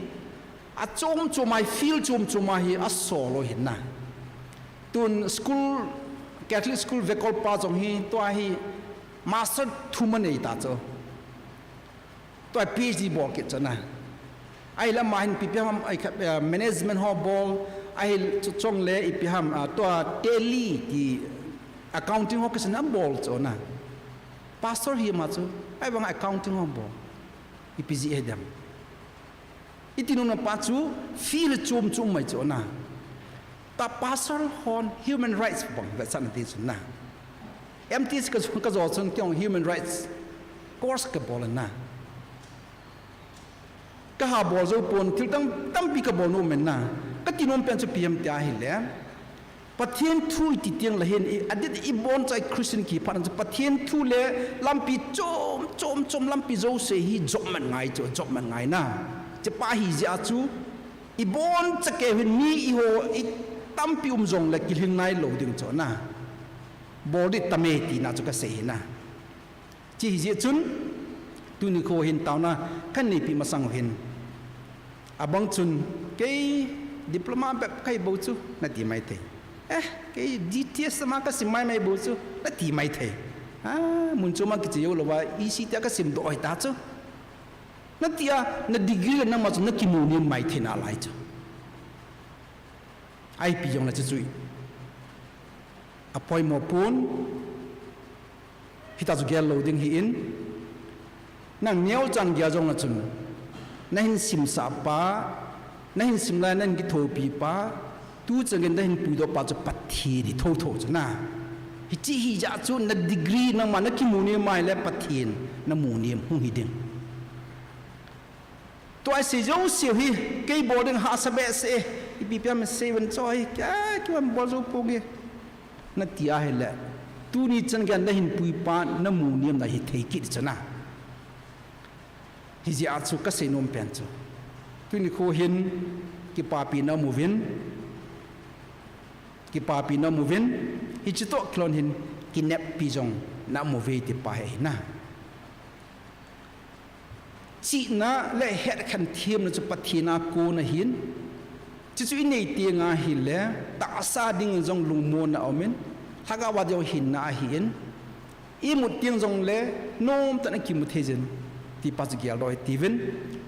a chom chomai feel chom choma hi a solo hin na tun school Catholic school vekol pa jong hi to hi master thuman ei ta cho to PhD bol ke chana ai la mahin ppm ai management ho bol ai chong le ipm to tele ki accounting ho kesana bol chona pastor hi ma cho ai bang accounting ho bol ipg edam itinu na pa chu feel chum mai chona ta pastor hon human rights bang that san ti na MTs ka zo chun kyong human rights course ka bol na ka ha bol zo pon til tam pi ka bol no men na ka tinom pen chu pm ta hi le pathian thu ti tiang la hen adit I bon chai Christian ki phan pathian thu le lampi chom lampi zo se hi job man ngai na che pa hi ja chu I bon cha ke hin mi I ho I tam pi zong la ki hin nai lo ding cho na body tameti na chu ka se na chi ji chun tu ni ko hin taw na kan ni pi masang hin abang chun ke diploma pe kai bo chu na ti mai the ke GTS ma ka sim mai bo chu na ti mai the mun chu ma ki che yo lo wa EC ta ka sim do ai ta chu na tia na degree na ma chu na ki mu ni mai the na lai chu ai pi yong la chu chui apoi mo pun hita zu gel loading hi in nang miao chan gya jong na chun na hin sim sa pa na hin sim la nan gi tho pi pa tu changen da hin pu do pa chu pathi di tho chuna hi chi hi ja chu na degree na ma na ki mu ni mai le pathin na mu ni hu hi ding to ai se jo se hi ke boarding ha sa be se bi pya me 7 choi ka ki am bo zo pu ge na tia hele tu ni chan gan da hin pui pa na mu niam da hi thei ki chana hi ji a chu ka se nom pen chu tu ni ko hin ki papi na movin hi chito klon hin kinep Bijang na move ti pa he na chi na le het khan thiam na chu pathina ko na hin chi chu nei ti nga hi le ta sa ding jong lung mo na omen thaga wa jo hin na hin i mu tiang jong le nom ta na ki mu thejen ti pa chu gyal roi tiven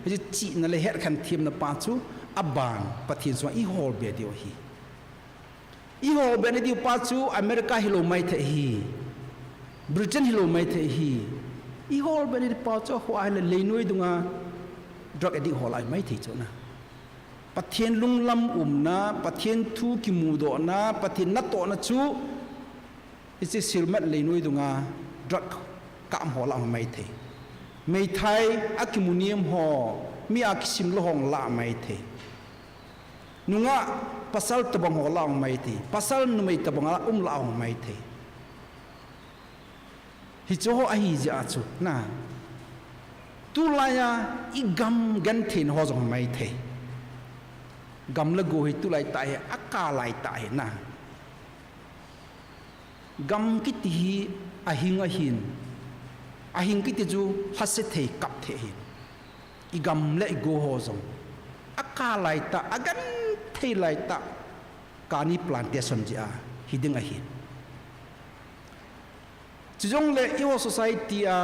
hi chi na le het khan thiam na pa chu aban pathin so i hol be dio hi i hol be ni dio pa chu America hilo mai the hi Britain hilo mai the hi i hol be ni pa chu ho ai le noi dunga drug addict hol ai mai the chu na pathin lung lam na pathin thu ki mu do na pathin na to na chu isi silmat le noi dunga drug kam hol ang mai the mai thai akimunium ho mi akisim lo hong la mai the nunga pasal tabang ho la ang mai the pasal numai tabang la la ang mai the hi cho ho a hi ja chu na tu la ya i gam gan thin ho jong mai the gam la go hi tu lai tai aka lai tai na gam ki ti a hin ki ti ju hase the kap the hin i gam le go ho jong aka lai ta agan thei lai ta kani plantation ja hiding a hin chujong le i society a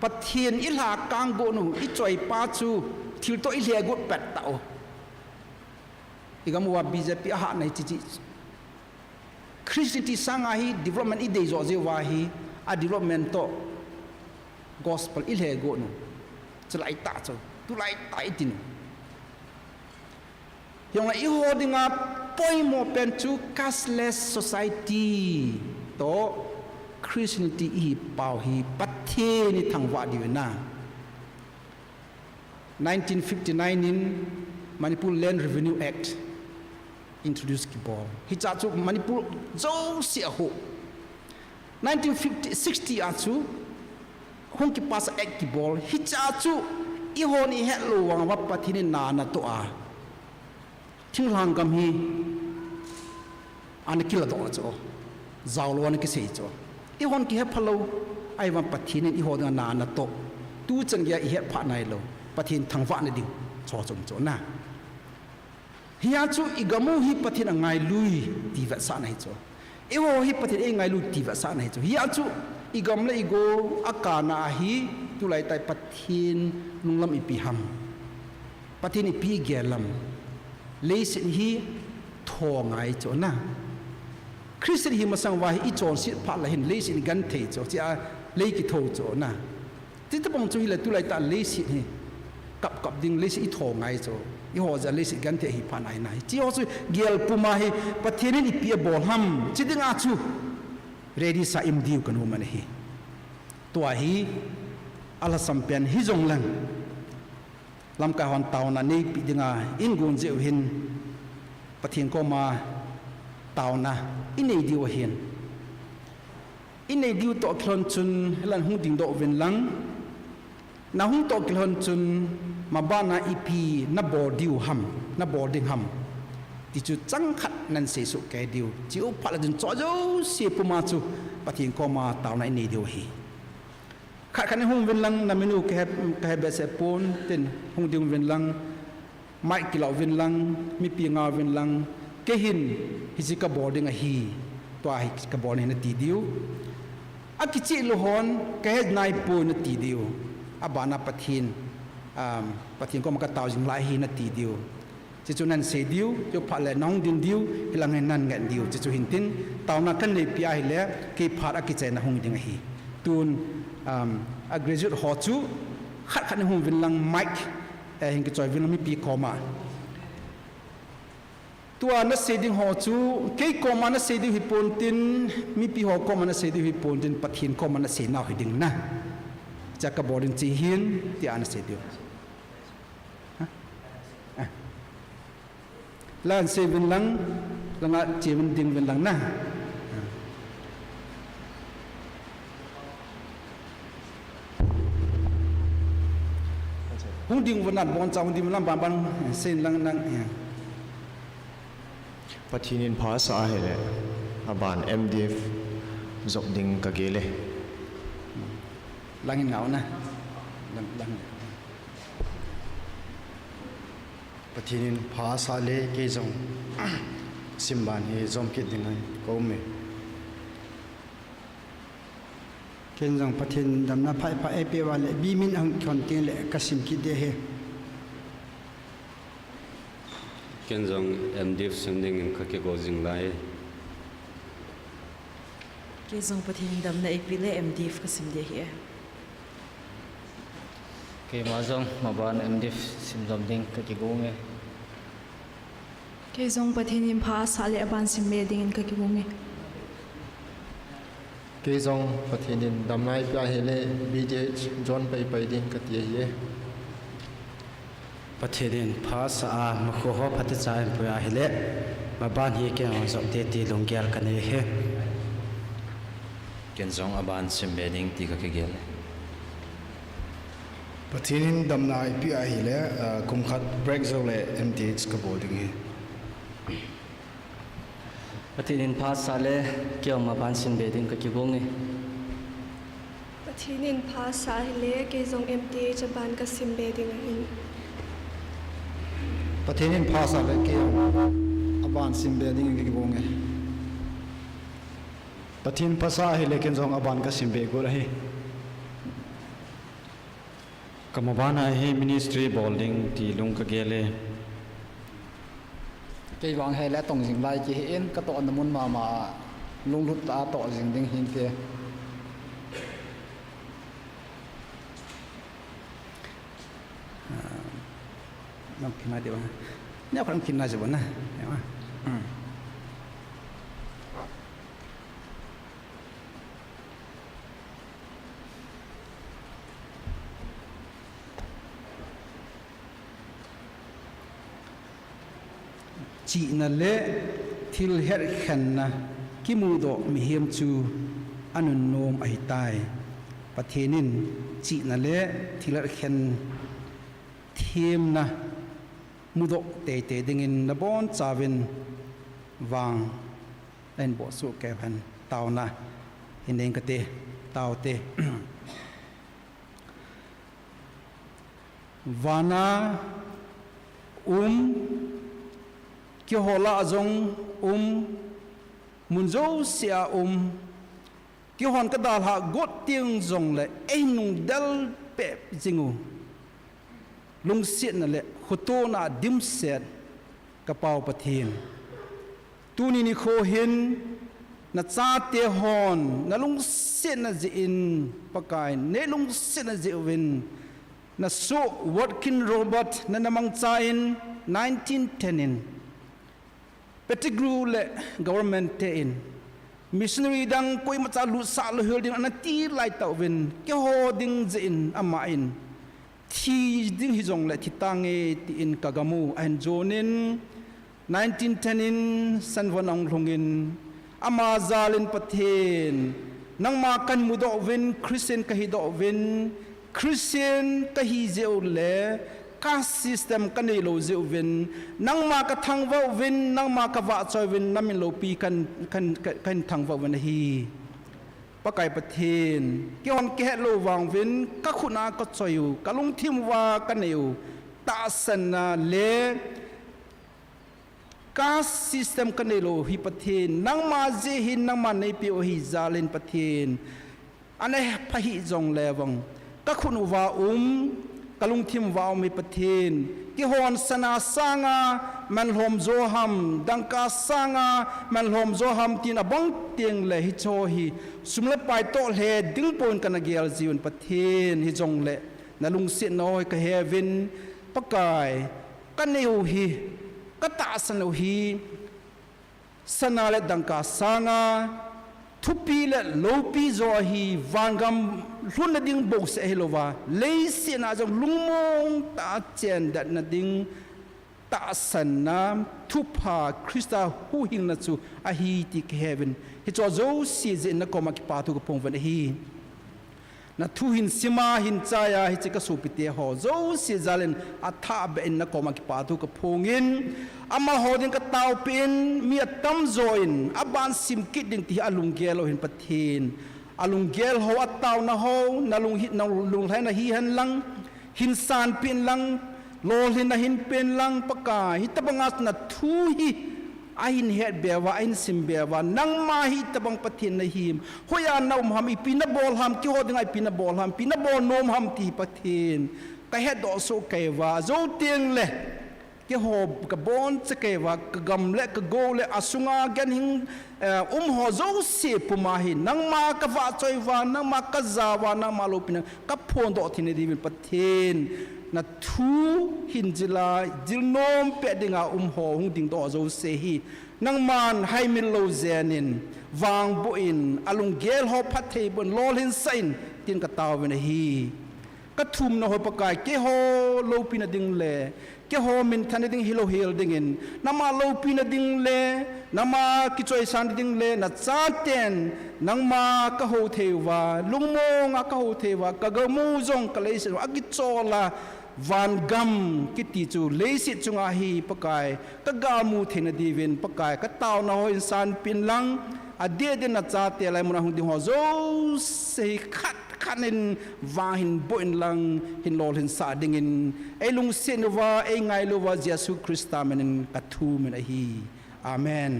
pathian ila kang go nu i choi pa chu thil to i le go pet ta o igam wa BJP ha nai chi Christianity sanga hi development i de zo je wa hi a development to gospel i le go nu chlai ta chu tu lai tai tin yong i holding up point mo pen to cashless society to Christianity i pau hi pathe ni thangwa di na 1959 in Manipur Land Revenue Act introduced kibol hi cha chu Manipur zo sia ho 1960 a chu hong ki pas act kibol hi cha chu i ho ni he lo wang wa pathini na na to a thil hang kam hi an kila do cho zaw lo an ki sei cho i hon ki he phalo ai wa pathini i ho na na to tu chang ya i he pha nai lo pathin thangwa na ding cho chom cho na hiya chu igamu hi pathin angai lui ti va sa nai cho e ho hi pathin e ngai lui ti va sa nai cho hiya chu igam le igo akana hi tu lai tai pathin lunglam ipi ham pathin ipi gelam leisin hi tho ngai cho na Christian hi masang wa hi chon sit pha la hin leisin gan thei cho cha lei ki tho cho na ti ta bong chu hi la tu lai ta leisin hi kap ding leisi i tho ngai cho i ho za leisi gan the hi phan ai nai chi ho chu gel puma hi pathin ni pi bol ham chi dinga chu ready sa im diu kan hum hi to hi ala sampian hi jong lang lam ka hon taw na nei pi dinga in gun je hin pathin ko ma taw na in nei diu hin in nei diu to klon chun lan hung ding do ven lang na hung to klon chun mabana ipi na bordiu ham na boarding ham ti chu chang khat nan se su ke diu chiu phala jun cho jo se puma chu pathin ko ma taw na nei diu hi khat khan hung ven lang na menu ke be se pon ten hung ding ven lang mai kilaw ven lang mi pi nga ven lang ke hin hi ka boarding a hi to hi ka boarding na ti diu akichi lo hon ke nai pu na ti diu abana pathin pathin ko maka thousand lai hi na ti diu chi chu nan se diu yo pha le nong din diu hilang nan ngan diu chi chu hin tin taw na kan nei pi ai le ke phat a ki che na hung ding hi tun a graduate ho chu khat khat hung vin lang mic hin ki choi vin mi pi koma tua na se ding ho chu ke koma na se ding hi pon tin mi pi ho koma na se ding hi pon tin pathin koma na se na hi ding na chaka boarding chi hin ti an se diu lan se vin lang langa che vin ding vin lang na hung lung ding vanat bon chang dim lam ban sen lang nang Patinin phasa hele aban MDF zok ding kagele langin ngau na lang Patinin phasa le ke jong simban he zom kit dingai ko me ken jong pathin damna phai pha epe wale bi min ang khon te le kasim ki de he Kenzong MDF sending in kake gozing lai. Kezong pathin dam na ipile MDF kasim de hi. Ke mazong maban MDF simdom ding kake gonge. Kezong pathin impha sale aban simme ding in kaki bunge. Kezong pathinin damnai pya hele BJ John pai ding katia ye pathin phasa a makho ho phat cha en puya hele maban hi ke on zom te ti longyal kane he Kenzong aban simbeding tika kegel. pathinin damna ipi a hele kumkhat break zole MTH ka boding he patinin pha sale kyong maban simbeding kake gonge. Pathinin pha sahile ke zong MT jaban ka simbe ding hin pathinin phasa le ke aban simbe ding ki bonge pathin phasa hele ken jong aban ka simbe go rahi Kamabana he ministry bolding ti lung kagele. Cây vàng hay là tổng dừng lại chỉ hiện các tổ nằm muốn mà lung lút ta tổ dừng đinh hiện kia nam kina dia ni orang kina je bona ya chỉ na lệ thil her khen na ki mu do mi hiam chu anun nom ai tai pathenin chỉ na lệ thil her khen thêm na mu do te te ding in na bon chawin wang len bo su ke phan taw na hineng ka te taw te vana ki hola zong munzo sia ki hon ka dal ha got tiang zong le einung dal pe jingu lung sit na le khuto na dim set ka pau pathin tuni ni kho hin na cha te hon na lung sit na ji in pakai ne lung sit na ji win na so working robot na namang cha in 1910 in Petigru le government te in missionary dang koi macha lu sa lu hil ding anati lai tau win ke ho ding zin ama in thi ding hi jong le thi tange ti in kagamu an jonin 1910 in sanwanong lungin ama zalin pathen nang ma kan mu do win Christian ka hi do win Christian ka hi zeu le ka system kan nei lo zeu win nang ma ka thang vo win nang ma ka wa choi win namin lo pi kan thang vo win hi pakai pathin ki hon ke lo wang win ka khuna ka choyu ka lung thim wa ka neu ta san na le ka system kan nei lo hi pathin nang ma je hin nang ma nei pi o hi zalin pathin ane phahi jong le wang ka khunu wa kalung thim wao mi pathin ki hon sana sanga man hom zo ham dangka sanga man hom zo ham tin abang tieng le hi cho hi sumle pai to le ding pon kana gel jiun pathin hi jong le na lung sit noi ka heaven pakai ka neu hi ka ta san hi sana le dangka sanga thupi le lopi zo hi wangam lun na ding bok se helova lei se na jong lungmong ta chen dat na ding ta san na thupa krista hu hing na chu a hi ti heaven hi cho zo si je na koma ki pa tu ko pong van hi na thu hin sima hin chaya hi chika supite ho zo si zalen atha ben na koma ki patu ka phongin ama hodin ka tau pin mi atam zoin aban sim kit ding ti alung gelo hin pathin alung gel ho ataw na ho na lung hit na lung lai na hi han lang hin san pin lang lol hin na hin pen lang paka hitabangas na thu hi ain het bewa ain sim bewa nang ma hi tabang pathin na him hoya naum ham ipina bol ham ki hoding ai pina bol ham pina bol nom ham ti pathin ka het do so kaiwa zo tieng le ke hob ka bon che kaiwa ka gam le ka go le asunga gan hing ho zo se puma hi nang ma ka va choi wa nang ma ka za wa nang ma lo pina ka phon do thine di pathin na thu hinjila jilnom pe dinga ho hung ding do zo se hi nang man hai min lo zenin wang bo in alung gel ho phathei bon lol hin sain tin ka taw wen hi ka thum na ho pakai ke ho lo pina ding le ke ho min thane ding hilo hil ding in nama lo pina ding le nama ki choi san ding le na cha ten nang ma ka ho thewa lungmo nga ka ho thewa ka ga mu jong ka le se agi chola van gam kiti chu leisi chunga hi pakai ka ga mu thena divin pakai ka taw na ho insan pin lang ade de na cha te lai mun hung di ho zo se khat khanin wa hin boin lang hin lol hin sa ding in ei lung sin wa ei ngai lo wa jesu christa men ka thu men hi amen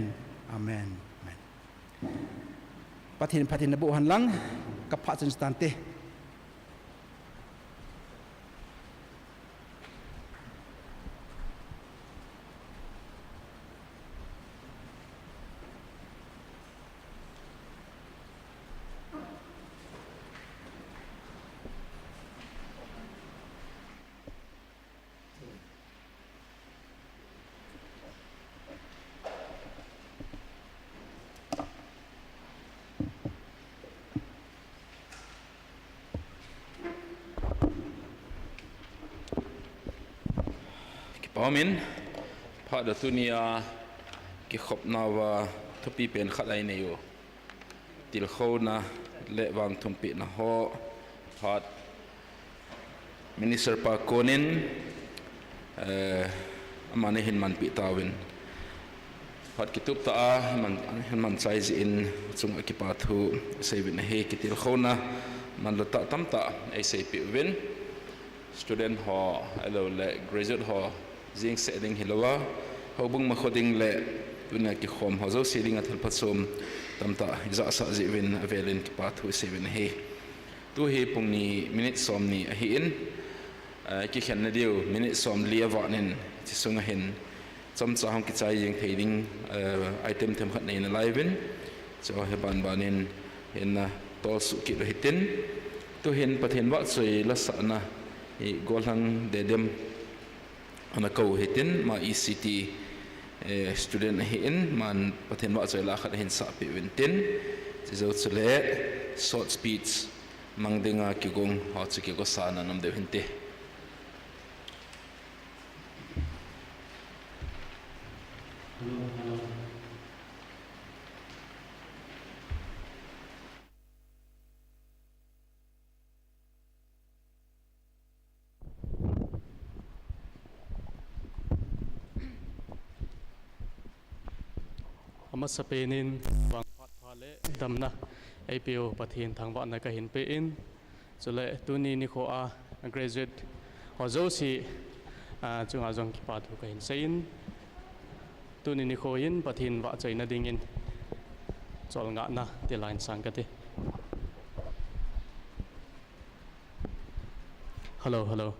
amen pathin na bu han lang ka pha chen stan te Amin. Pada dunia ki khop nawa thupi pen khalai ne yo. Til khona le wang thumpi na ho phat minister pa konin amane hin man pi tawin. Phat kitup ta man size in chung akipa thu sevin he kitil khona man lo ta tam ta ai sei pi win student ho alo le graduate ho zing setting hilowa hobung ma khoding le tuna ki khom ho zo seeding athal pasom tamta za sa zewin avelin ki pathu sevin he tu he pungni minute som ni a hi in ki khan na deu minute som liawa nen chi sunga hin chom cha hom ki chai yeng theiling item them khat nei na live in so he ban banin in tol su ki lo hitin tu hin pathen wa choi la sa na i golang dedem ana ko hitin ma ECT student hin man pathen wa choi la khat hin sa pi wintin chi zo chule short speech mangdinga ki gong ha chi ki go sa na nam de hinte Masapenin wang phat phale damna APO pathin thangwa na ka hin pe in chule tuni ni kho a graduate hozo si chunga jong ki pathu ka hin sein tuni ni kho in pathin wa chaina ding in chol nga na te line sang ka te hello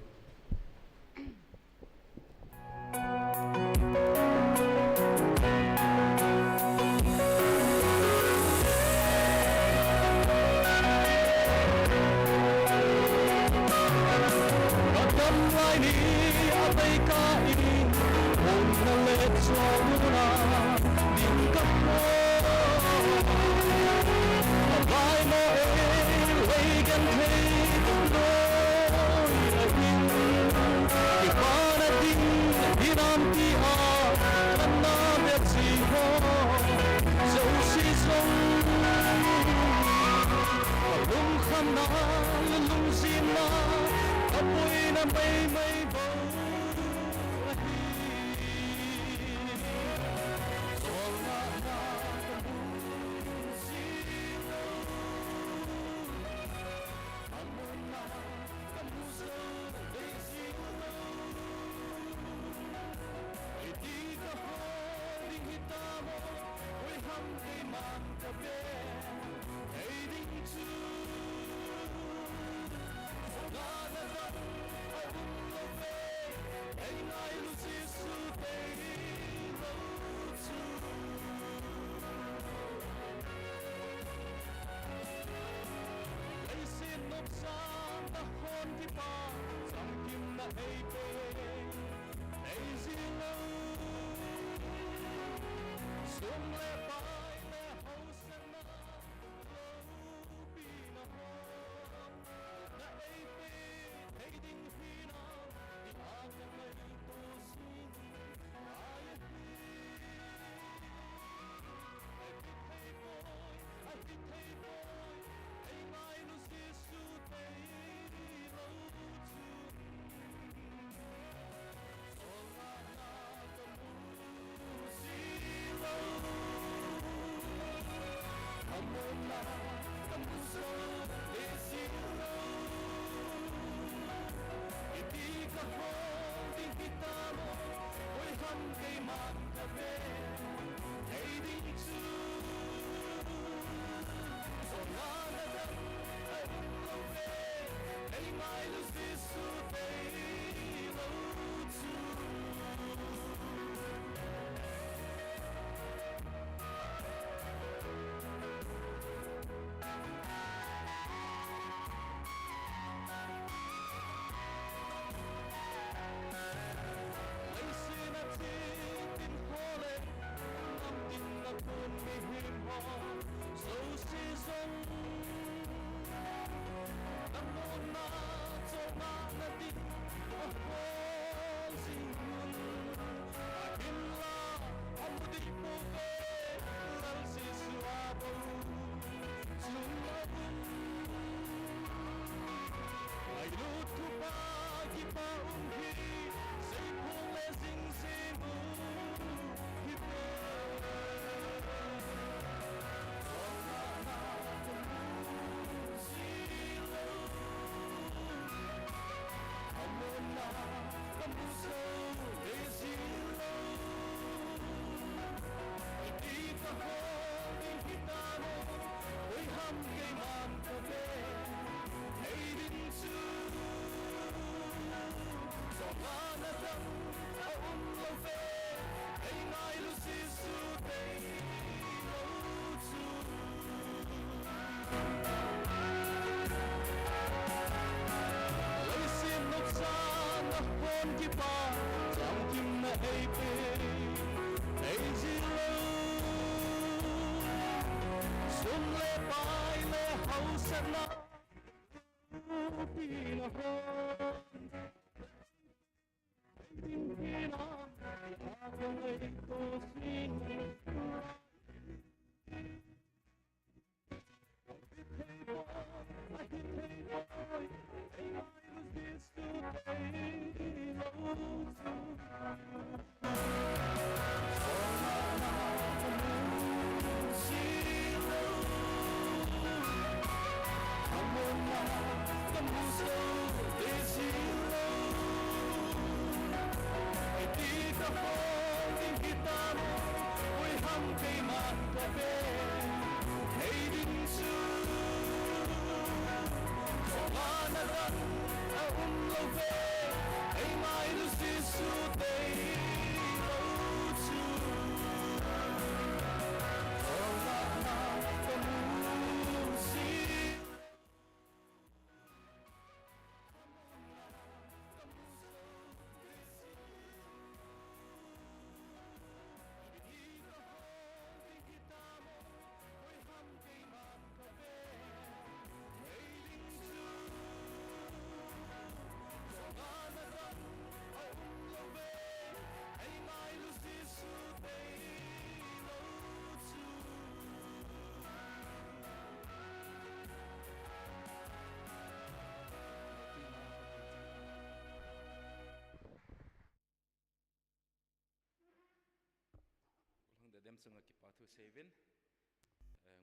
lem sunga ki pathu sevin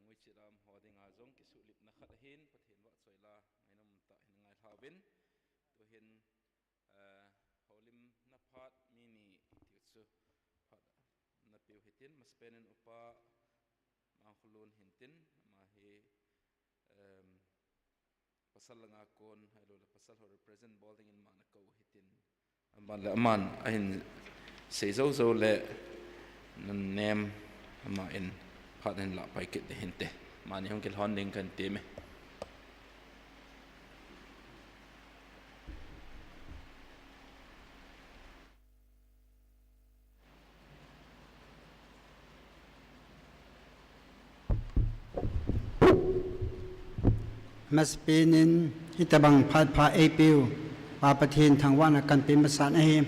ngui chiram hoding a jong ki su lip na khat hin pathin wa choila ngainom ta hin ngai hlavin to hin holim na phat mini ti chu phat na piu hitin maspenen upa ma khulun hintin ma hi pasal langa kon halo pasal ho represent bowling in mana ko hitin man ahin seizo zo le nan nem ma in phatin la pai ke hinte mani hong kel hon ding kan te me mas penin hitabang phat pha apiu pa pathin thangwana kan pin masan a hem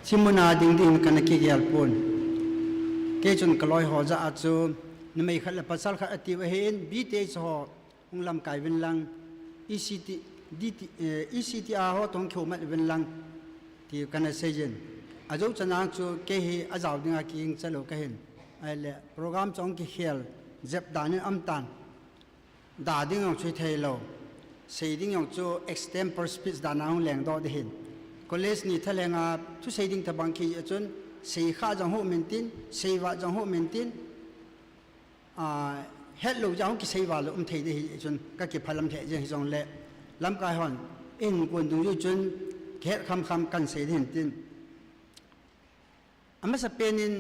chimuna ding ding kan ki gyal pon ke chun kaloi ho za achu nimei khat la pasal khat ati wa hen bi te ho unglam kai win lang ECT a ho tong khau mat win lang ti kana sejen ajo chana chu ke hi ajaw dinga king chalo ka hen ai le program chong ki khel zep dan am tan da ding yong chui thei lo sei ding yong chu extempore speech da naung leng do de hin college ni thalenga thu sei ding ta bang khi chun sei kha jang ho mentin sei wa jang ho mentin hello jang ki sei wa lo thei de hi chun ka ki phalam the je jong le lam kai hon in kun dung yu chun khet kham kan sei de hin tin ama sa penin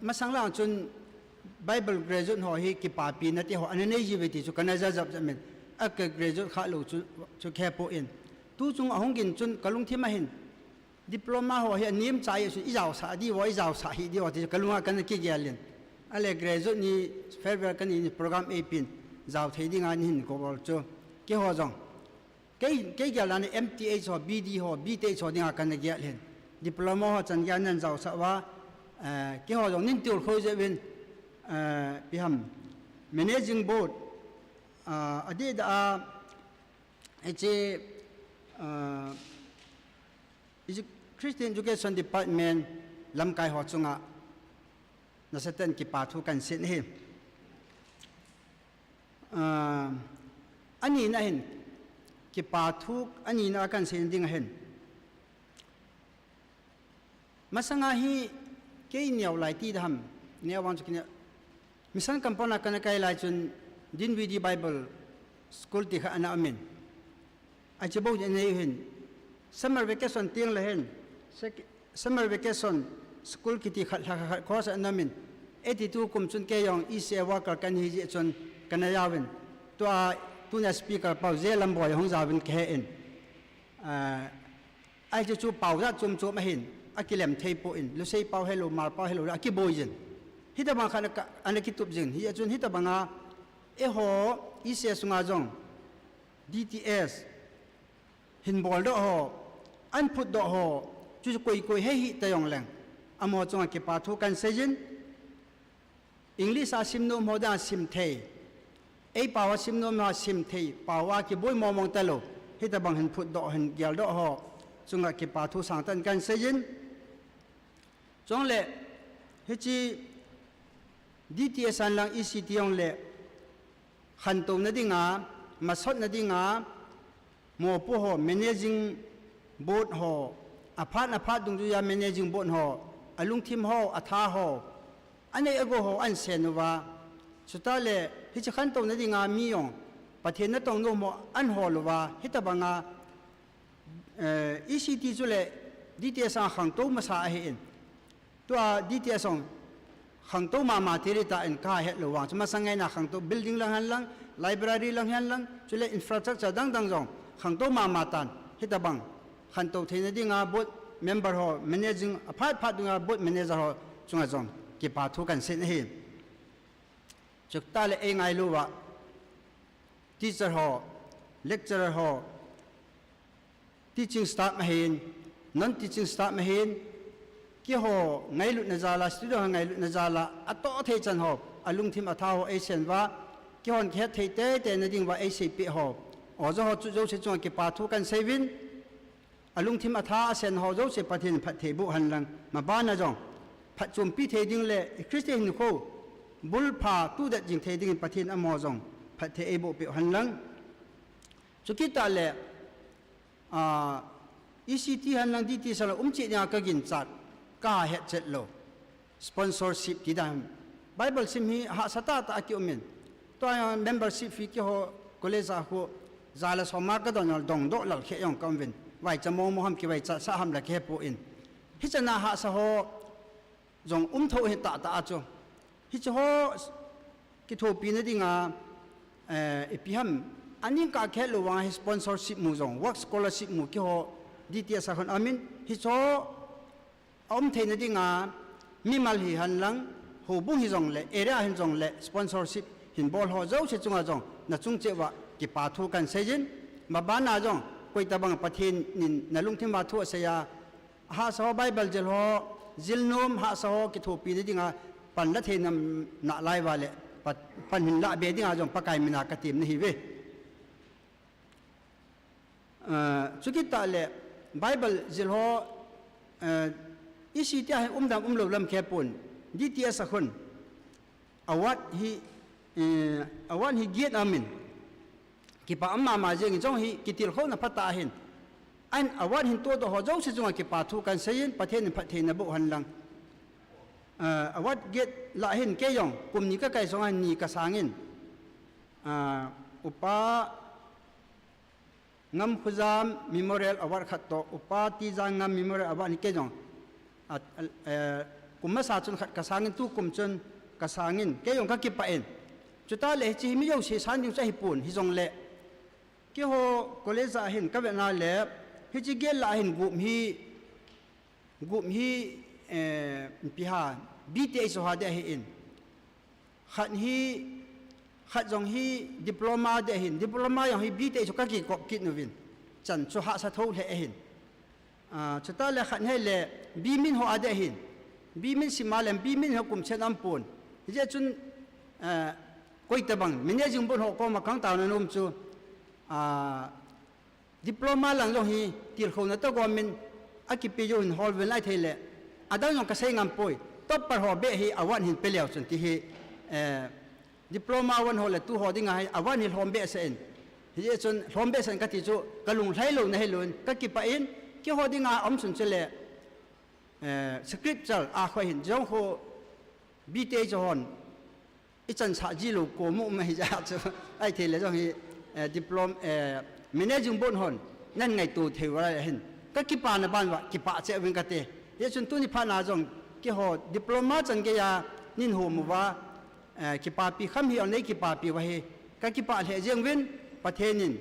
masang lang chun Bible graduate ho hi ki pa pi na ti ho anane jibeti chu kana za jab jamin ak graduate kha lo chu khe po in tu chung ahong gin chun kalung thi ma hin diploma ho hi anim chai su i jaw sa di wo i jaw sa hi di wa ti kalunga kan ki gyalin ale graduate ni farewell kan ni program a pin jaw thei ding an hin ko bol chu ke ho jong ke gyalan MTH ho BD ho BT ho ding kan gyalin diploma ho chan gyan nan jaw sa wa ke ho jong nin tur khoi je bin biham managing board adida is Christian Education Department lam kai ho chunga na satan ki pa thu kan sin hi ani na hin ki pa thu ani na kan sin ding hen masanga hi ke niaw lai ti dham niaw wan chuknya misan kampana kana kai lai chun din vidi Bible school ti kha ana amen a chebo ne hin summer vacation tiang la hen summer vacation school ki ti khat khat course ana min 82 kum chun ke yong ise worker kan hi je chun kana yawin tu na speaker pau je lam boy hong zawin ke en ai je chu pau ra chum chu ma hin akilem thei po in lu sei pau hello mar pau hello aki boy jen hita bang khana anakitup jin hi achun hita banga e ho ise sunga jong DTS hin bol do ho an put do ho chu koi he hi tayong leng amo chunga ke pa thu kan sejin English a sim no moda sim thei e pawa sim no ma sim thei pawa ki boy momong talo hita bang hin put do hin gyal do ho chunga ke pa thu sang tan kan sejin chong le hichi DTS an lang ECT yong le khantom na dinga masot na dinga mo po ho managing board ho aphat dung ya managing board ho alung thim ho atha ho ane ago ho an senwa sutale hi khantom na dinga mi yong pathen na tong no mo an ho lwa hitabanga ECT chule DTS ang khangto masa hin to DTS ong khangto ma thiri ta en ka he lo wa chuma sangai na khangto building lang han lang library lang han lang chule infrastructure dang jong khangto ma tan hitabang khanto theina dinga board member ho managing aphat dinga board manager ho chunga jong ki pa thu kan sin hi chukta le e ngai lu wa teacher ho lecturer ho teaching staff ma hin non teaching staff ma hin ki ho ngai lu na jala student ngai lu na jala ato the chan ho alung thim atha ho asian wa ki hon khe thei te na ding wa acp ho ozo ho chu jo se chung ki pa thu kan sevin alung thim atha asen ho jo se pathin phat the bu han lang ma ba na jong ผัดจุมปีเทดิงเล่คริสเตียนเขาบุลพาตู้เด็ดยิงเทดิงประเทศอเมซอนผัดเทเอโบเปียวหันหลังจุกิตาเล่ECT หันหลังดีที่สละจีเนี่ยก็กินจัดก้าเฮ็ดเจ็ดโลสปอนเซอร์ชิพที่ได้ไบเบิลซิมฮีหาสตาตะกิอมินตัวเมมเบอร์ชิพฟีกี่หัวคอลเลจหัวซาลสมาก็โดนดงโดหลักเขียงกัมวินไว้จะมองมหัมกี่ไว้จะสะหำหลักเขียปูอินฮิจนาหาสะหัวจงเท่าเฮตตาจูฮิจหัวกิทูปีนดิ่งพิฮัมอันนี้ก็แค่ระวังสปอนเซอร์ชิพมูจงวักสกอลาชิพมูกี่หัวดีที่สักคนอามินฮิจหัวเทนดิ่งมีมาลีหันหลังหูบุ้งฮิจงเล่เอเรียฮิจงเล่สปอนเซอร์ชิพหินบอลหัวเจ้าเชื่อจงอาจงนัดจงเจ้าว่ากิปาทูกันเสียนมาบ้านอาจงคุยตะบังประเทศนินนลุงที่มาทั่วเสียหาสาวไบเบิลเจลหัวจิลนมหาสาวกิทูปีดิ่งปันละเทนนักไล่วาเล่ปันหินละเบียดิ่งอาจงปะไก่มินากติมนี่เวสุกิตาเล่ไบเบิลเจลหัวอีสิที่ให้ดำลบลำแคปนดีที่สักคนอวัดฮีเกียรติอามินกิปาอัมมาเจงจงฮีกิติลเขานับพัตตาหินอันอวัดหินตัวตัวเขาเจ้าสิจงกิปาทุกันเสียนประเทศนี้ประเทศนบุหันลังอวัดเกียรติละหินเกยองกลุ่มนี้ก็ไกลสองอันนี้ก็สางินอุปางำขุจามมิโมเรียลอวัดขัดโตอุปาตีจางงำมิโมเรียลอวัดนี้เกยองกลุ่มมาสาจุนขัดกษางินตู้กลุ่มจนกษางินเกยองก็กิปะเอ็นจุดตาเล่จีมิโยเสียสารยิ่งใจญี่ปุ่นฮิจงเล่เกี่ยวกับคอลเลจเห็นกับเวลาเล่ฮิจิเกลลาเห็นกลุ่มฮีพิหารบีเตสหาเดเห็นขัดจงฮีดิปโลมาเดเห็นดิปโลมาอย่างฮีบีเตสก็กิกบกินนวินจันสุหาสะทุเล่เห็นจุดตาเล่ขัดให้เล่บีมินหัวเดเห็นบีมินสิมาเล่บีมินหัวกลุ่มเชนอัมปูนฮิจจุนคุยตะบังมินเนจิงบุญหกก็มาขังตาวนันอุ้มจูดิปโลมาหลังจงฮีตีลเขานัตตะกวามินอากิปิโยหินฮอลเวลไลเทเลอาดังยองกษายงามป่วยตบปะหัวเบะฮีอาวันหินเปลี่ยวส่วนที่ฮีดิปโลมาวันฮอลตู้หอดิ้งไงอาวันหินฮอมเบะเซนฮีจนฮอมเบะเซนก็ติจูกะลุงไทยลุนให้ลุนก็กิปะอินที่หอดิ้งไงอมสุนเจเลสคริปต์จัลอาควายหินจงโคบีเตจฮอนอีจันสาจิลูโกมุไม่จะจะไอเทเลจงฮีดิปโลมมินเนจิงบุญฮอนนั่นไงตัวเทวราเห็นก็กิปานะบ้านว่ากิปาเจวิงกเตเยสุนตุนิพานาจงกิหอดิปโลมาจังเกียนินหูมว่ากิปาปีคำฮีอันนี้กิปาปีว่าเฮก็กิปาเฮเจงวินประเทศนิน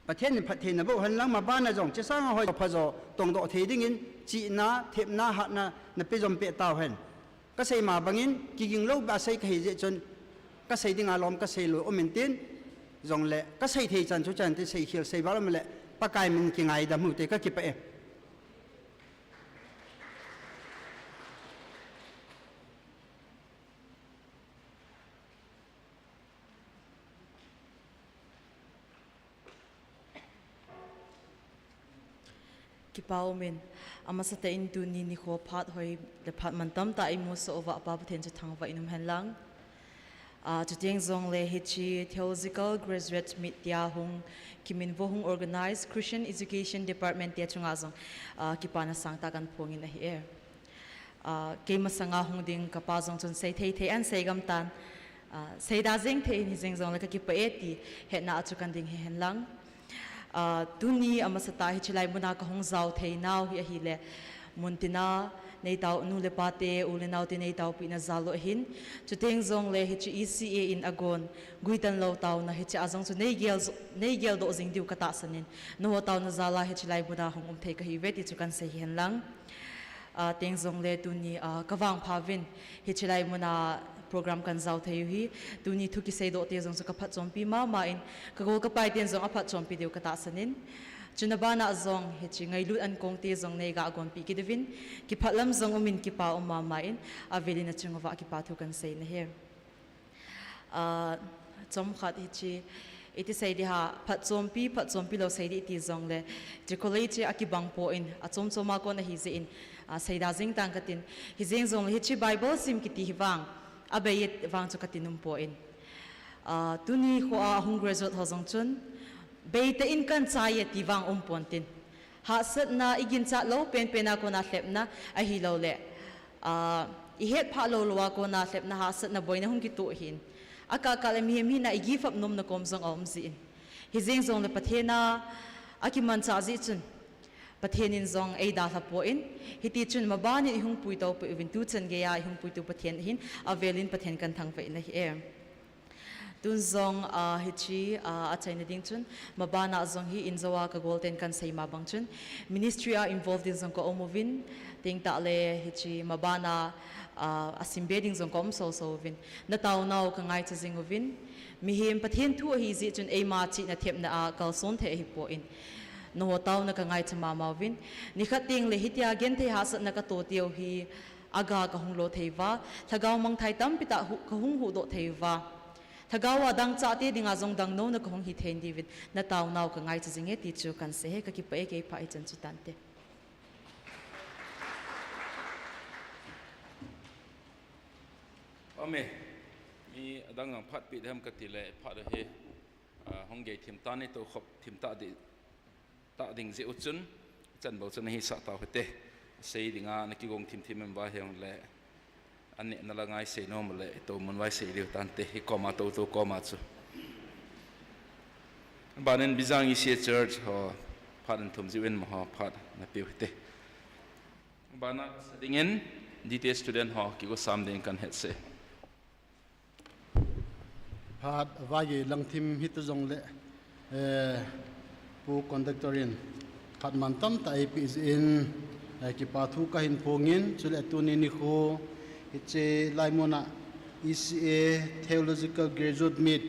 ประเทศนะบุหันหลังมาบ้านนะจงจะสร้างหอยพะโจตรงโดเทดิ้งินจีนาเทปนาหัดนะนเปจอมเปตาวเห็นก็ใส่มาบังอินกิงโลบาใส่ก็เฮเจจนก็ใส่ดิ้งอารมณ์ก็ใส่ลุอมินตินจงเละก็ใส่เทจันชุจันที่ใส่เขียวใส่บาลมันเละปากายมันกิงไงดำหูเตก็กิปเอกิปาวมินอามาสเตอินตูนีนิโคพัดหอยเลพัดมันตั้มตาอิมุสโอวะปาปเทนจะทางไว้นุ่มเห็นลังจุดยังจงเลฮิชี Theological Graduate Meet ยาหงคิมินวหง Organize Christian Education Department เตียชงอาจงกิปานาสังตากันพวงินเอเกมสังอาหงดิ่งกับปาจงจนเซเทอันเซกัมตันเซดาเซงเทนิจงจงเลกิปเอตีเห็นนาจุกันดิ่งเห็นลังตุนีอามาสตาฮิชไลมุนากะหงเจ้าเทนาวฮิฮิเลมุนตินาในเตานูเลปาเตอุเลนาวติในเตาปีนาซาโลหินจุดเทงจงเลฮิช ECA อินอากอนกุยตันโลเตานะฮิชอาจงจุในเกลโดจิงดิวกะตาสนินนัวเตานาซาลาฮิชไลมุนาหงเทกะฮิเวติจุกันเซฮินลังเทงจงเลตุนีกะวังพาวินฮิชไลมุนาโปรแกรมกันเจ้าเทียฮีตุนีทุกิเซโดเตียจงสุกพัดจอมปีมาอินกะโกกะไปเตียนจงอพัดจอมปีเดียวกะตาสนินจุนบ้านจงเฮจิไงลุดอันคงเตียจงในกะกอนปีกิดวินกิพัดลำจงมินกิปามาอินอาเวลินจงว่ากิปาทุกันเซนเฮจอมขัดเฮจิอิติเซดีฮะพัดจอมปีเราเซดีอิติจงเลยจิโคเลจิอากิบังโปอินจอมมากอนฮิเซอิน sayda jing tang katin hi jeng zong hi chi Bible sim kiti hi wang abayet wang chu katinum po in tuni kho a hung graduate hozong chun beite in kan chaya ti wang pontin ha sat na igin cha lo pen pena ko na hlep na a hi lo le I het pha lo lo ko na hlep na ha sat na boina hung ki to hin aka kalem hi na igi fap nom na kom zong om zin hi jeng zong le pathena akiman cha ji chun pathenin zong ei da thapo in hi ti chun mabani I hung pui to pe win tu chen ge ya I hung pui tu pathen hin avelin pathen kan thang ve na hi em tun zong hi chi a chaina ding chun mabana zong hi in zawa ka golden kan sei ma bang chun ministry are involved in zong ko omovin ting ta le hi chi mabana asimbe ding zong kom so vin na taw naw ka ngai cha jing ovin mi hem pathen thu hi ji chun ei ma chi na thep na a kal son the hi po in no taw na ka ngai cha ma ma vin ni khat ting le hitia gen the ha sat na ka to tio hi aga ka hung lo theiwa thagaw mang thai tam pita ka hung hu do theiwa thagawa dang cha te dinga zong dang no na ka hung hi thein divid na taw naw ka ngai cha jing e ti chu kan se he ka ki pa e ke pha I chan chi tan te Ame mi adang ang phat pi dham katile phat he hongge thim ta ni to khop thim ta di ta ding je uchun chan bo chan hi sa ta hete sei dinga na ki gong thim thim ba he le anne na la ngai sei no mle to mun wai sei liu tan te hi koma to koma chu banen Bijang isi church ho phadan thum jiwen mo phat na pe hete bana sadingen DT student ho ki go sam ding kan het se Phat vagi langthim hit zong le pu conductorin phat mantam ta is in ki pathu ka hin phongin chule tuni ni kho iche laimona ECA Theological Graduate Meet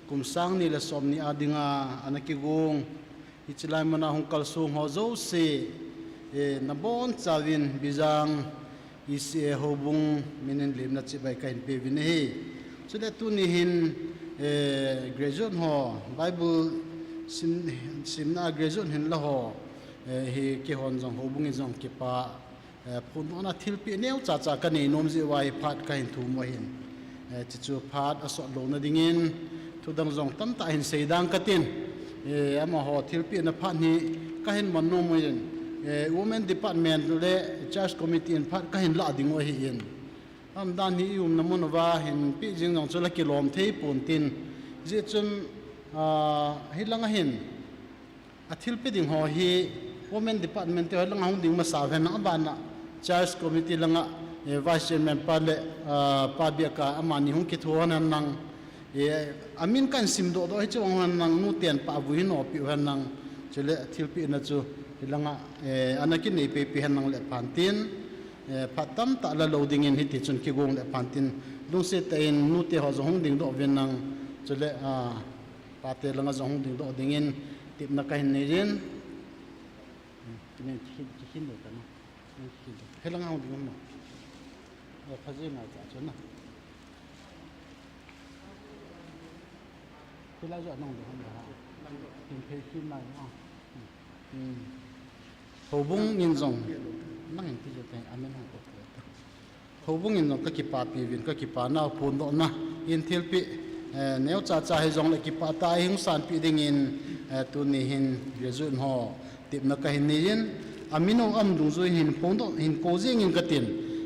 kumsang ni la somni adinga anaki gong iche laimona hongkal sung ho zo se nabon chawin Bijang ECA hobung minin limna chibai ka hin pe vin he chule tuni hin graduate ho Bible simna graduate hin la ho hi ki hon jong ho bungi jong ki pa phun ona thilpi neu cha cha ka nei nom ji wai phat ka hin thu mo hin chi chu phat aso lo na dingin thu dang jong tam ta hin seidang katin ama ho thilpi na phat ni ka hin man no mo yin women department le church committee in phat ka hin la ding o hi in am dan hi namun wa hin pi jing jong chula kilom thei pun tin je chun hilanga hin athil pe ding ho hi women department te langa hung ding ma sa ven abana church committee langa vice chairman pa le pa bia ka amani hung ki thuana nang amin kan sim do do hi chong han nang nu ten pa bu hin opi han nang chule athil pe na chu hilanga anakin nei pe pe han nang le phantin phatam ta la loading in hiti chun ki gong le phantin dung se te in nu te ho zong ding do ven nang chule pa te langa zong ding do ding in tip na ka hin nei rin kini hin do ta no helanga hong ding no phaje na cha chuna pila jo nong do hong ha hin pe kin mai hobung in zong nang hin ti je te amen hong ko hobung in zong ka ki pa pi vin ka ki pa na phun do na in thil pi neu cha cha he zong le ki pa ta hing san pi ding in tu ni hin rezun ho tip na ka hin ni yin amino am dung zo hin phon do hin ko jing in katin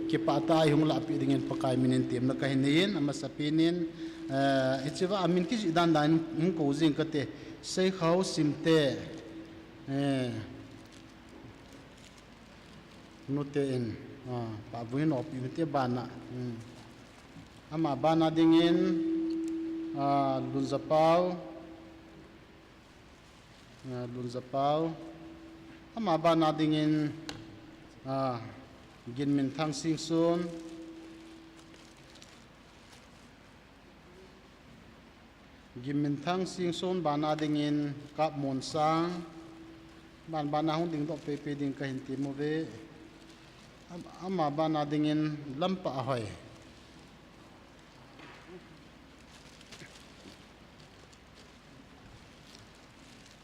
ki pa ta hung la pi ding in pakai minin tip na ka hin ni yin ama sapinin ichiwa amin ki dan dan hin ko jing kate sei khau simte note in pa buin op yu bana ama bana dingin lunzapau ama bana dingin ginmin thang sing sun ginmin thang sing sun bana dingin kap mon sang ban bana hung ding do pe pe ding ka hin ti mo ve ama bana dingin lampa ahoy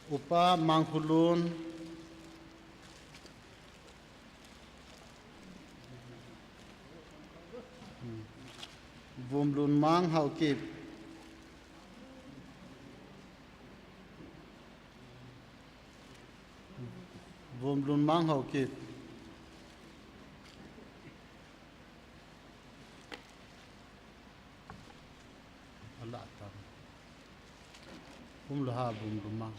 upa manghulun Vum lun mang hau kip Vum lun mang hau kip Allah tam Vum lo ha vum lun mang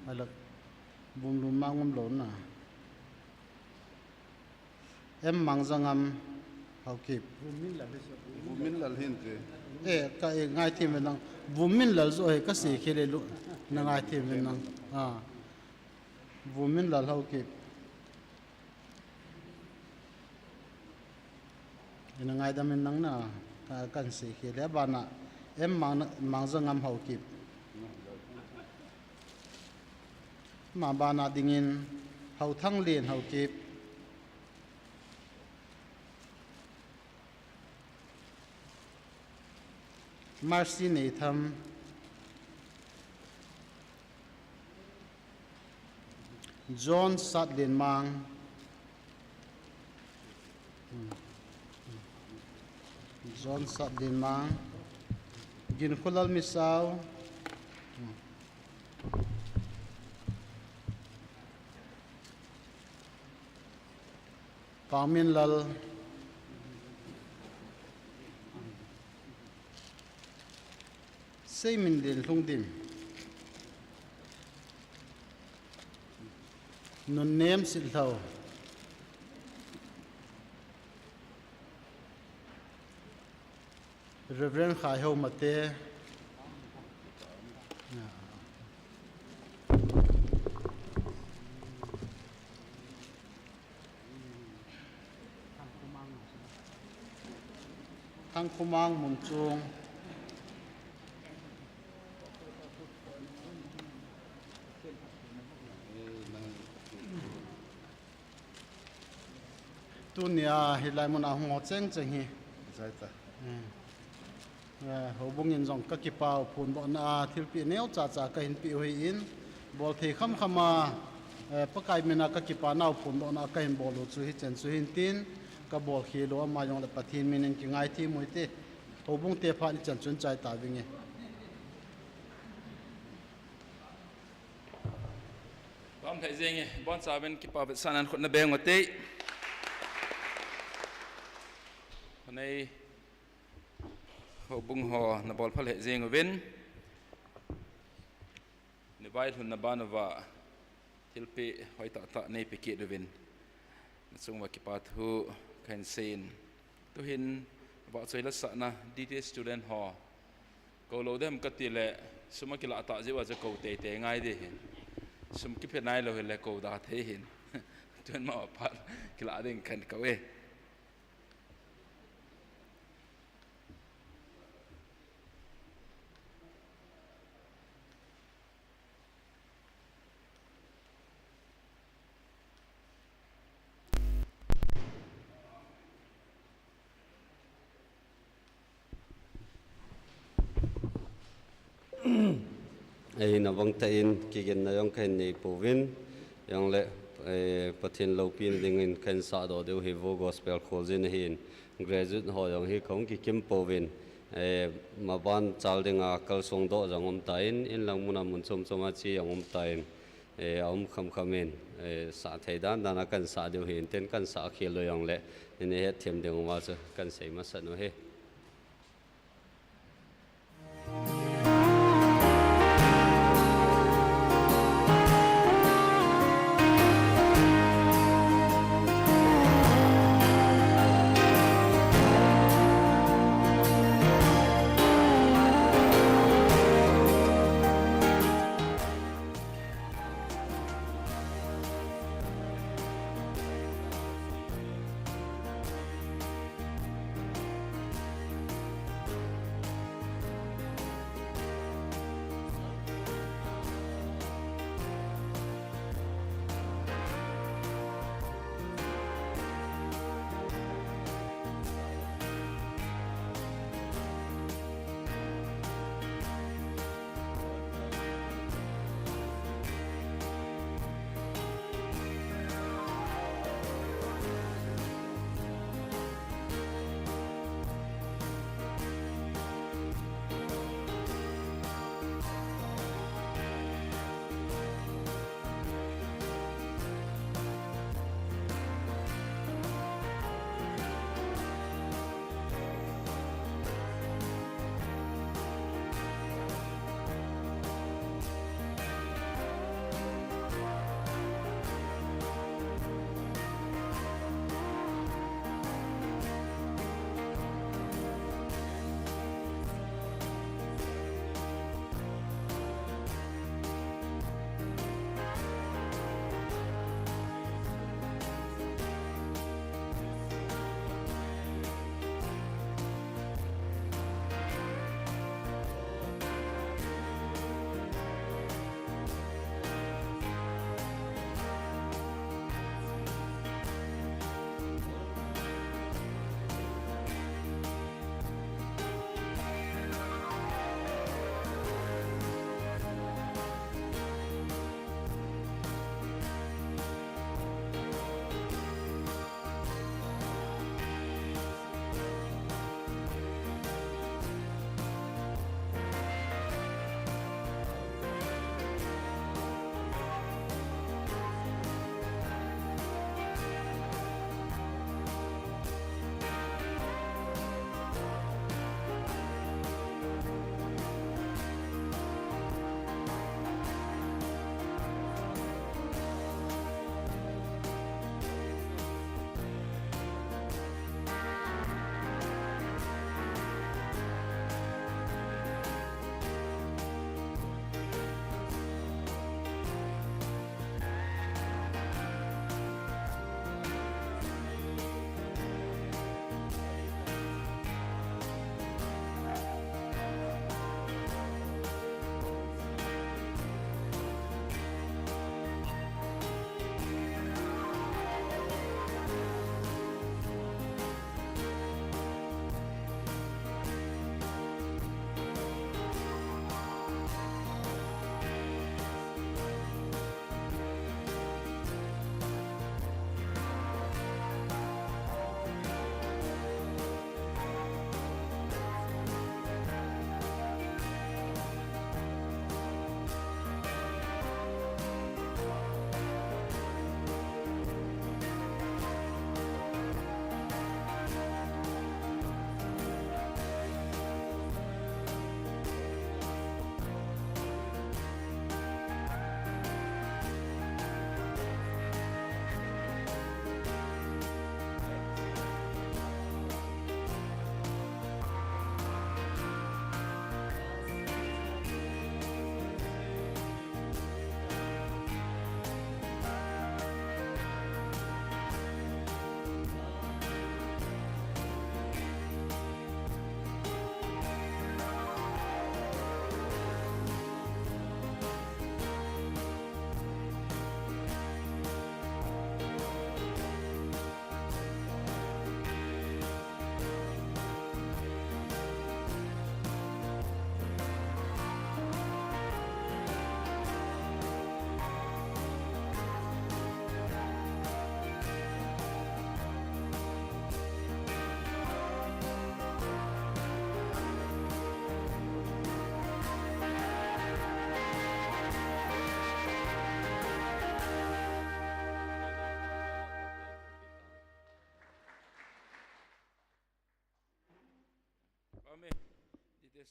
Alak Vum lun mang vum lo na Em mang zangam hau kip Vumin lal hin te. ka ngai thi men nang vumin lal zo he ka si khile lu na ngai thi men nang vumin lal hau kip ina ngai da men nang na ka kan si khile ba na em mang zangam hau kip ma ba na dingin hau thang len hau kip Marcy Natham John Sadlin Mang John Sadlin Mang Ginkulal Misaw Pamin Lal Say min din lung dim nun nem sil thau Reverend Khai Ho Mate Thang Kumang Mum Chung Tunia hilai mun ahong cheng cheng hi Zai ta. ho bung in jong ka ki pau phun bo na thil pi neu cha cha ka hin pi hoi in bol the kham khama pakai mena ka ki pa nau phun bo na ka hin bol chu hi chen chu hin tin ka bol khi lo ma yong le pathin min ki ngai thi moi te ho bung te pha ni chan chun chai ta winge Bom thai zeng bon sa ben ki pa vet sanan khot na beng ote Nay ho bung ho na bol phal he zeng ven ni vai hun na banova tilpe hoi ta nei pe ke ven sung wa ki pat hu kan sein tu hin ba choi la sa na dt student ho ko lo dem ka ti le suma ki la ta je wa je ko te te ngai de hin sum ki phe nai lo he le ko da the hin tuen ma pa ki la ding kan ka we ai na wang ta in ki gen na yong khen nei povin yong le pathin lo pin ding in khen sa do deu hi vo gospel khojin hin graduate ho yong hi khong ki kim povin ma ban chal dinga kal song do jangom ta in lang muna mun chom choma chi yongom ta in om kham khamen sa theidan dana kan sa deu hin ten kan sa khel lo yong le in he them deu ma cha kan sei ma sa no he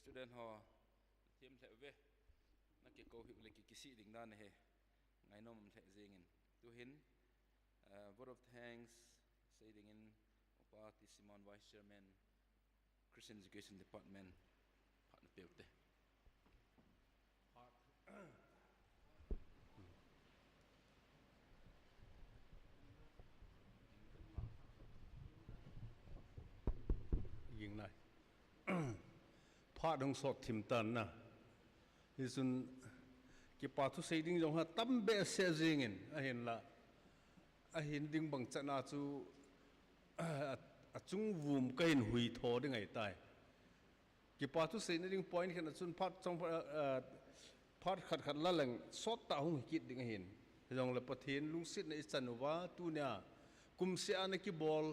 student ho thiam the ve na ki ko hi le ki si ding dan he ngai nom the zingin tu hin vote of thanks say ding in Party Simon Vice Chairman Christian Education Department pat na peuteยิงnày phá đông sọt thìm tàn na isun ki pa thu sei ding jong ha tam be se jingin a hin la a hin ding bang chana chu a chung vum ka hin hui tho ding ai tai ki pa thu sei na ding point khan chun phat chong phat khat khat la lang sot ta hung kit ding hin jong la pathin lung sit na ichanuwa tu nya kum se ana ki bol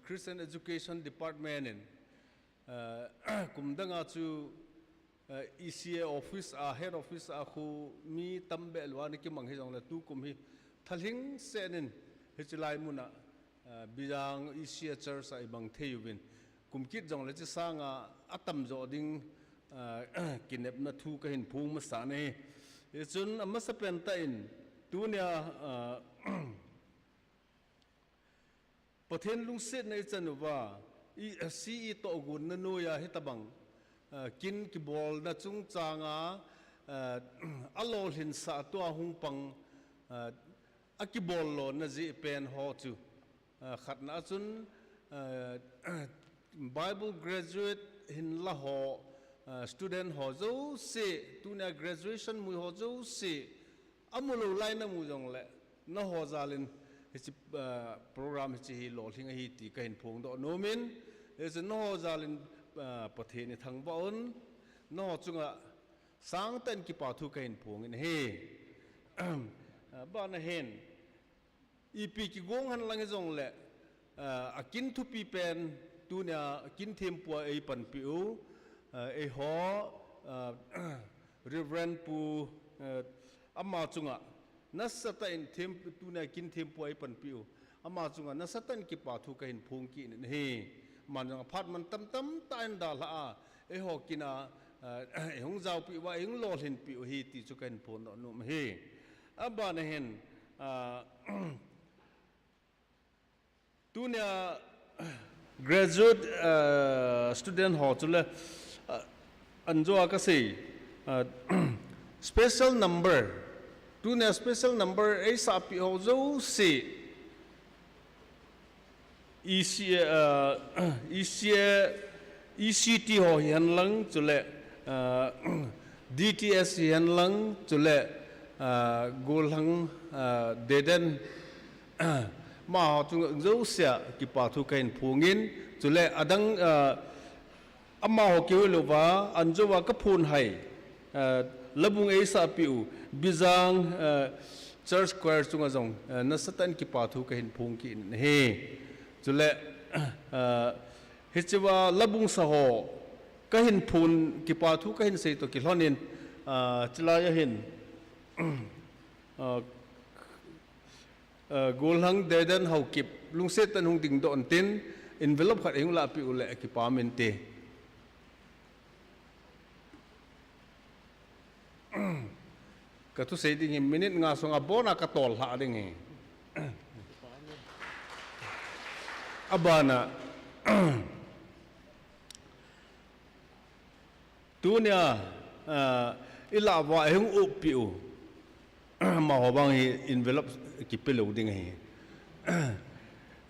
Christian Education Department in kumdanga chu ECA office head office khu mi tambe lwani ki manghe jong la tu kum hi thaling senin hechilai muna Bijang ECA church ai bang theyuwin kumkit jong la chi sanga atam zo ding kinep na thu ka hin phung ma sa ne chun amma sa pen ta in tu nya pathen lung set nei chanuwa si to gun na no ya hitabang kin ki bol na chung changa alol hin sa to hung pang akibol lo na ji pen ho chu khatna chun Bible graduate hin la ho student ho zo se tu na graduation mu ho zo se amulo lai na mu jong le na ho zalin his program hi lo thing hi ti ka hin phung do nomin is no zalin pathe thang baun no chunga sang ten ki pa thu ka hin phung in he ba na hen ep ki gong han lang jong le akin thu pi pen tu nya kin them pu ei pan piu e ho reverend pu amma chunga nasata in them tu na kin them pu ai pan piu ama chunga nasatan ki pa thu ka hin phung ki ne he man phat man tam tam tan da la e ho kina e hong zau pi wa eng lo hin pi hi ti chu kan phon no num he aba na hen tu na graduate student ho chule anjo ka sei special number tu na special number ai sa pi ho zo si ECT ho hian lang chule DTS hian lang chule golhang deden ma ho chung zo sia ki pa thu kain phungin chule adang amma ho ke lova anjowa ka phun hai labung ei sa piu Bijang church choir chunga jong na satan ki pa thu kain phung ki he chule hichiwa labung sa ho kahin phun ki pa thu kahin sei to ki hlonin chila ya hin golhang deden hau kip lungset tan hung ding don tin envelope khat eng la pi ule ki pa men te ka thu sei ding minute nga songa bona ka tol ha ding he abana tunia ilawa heng upiu ma hobang hi envelope ki pelo ding hi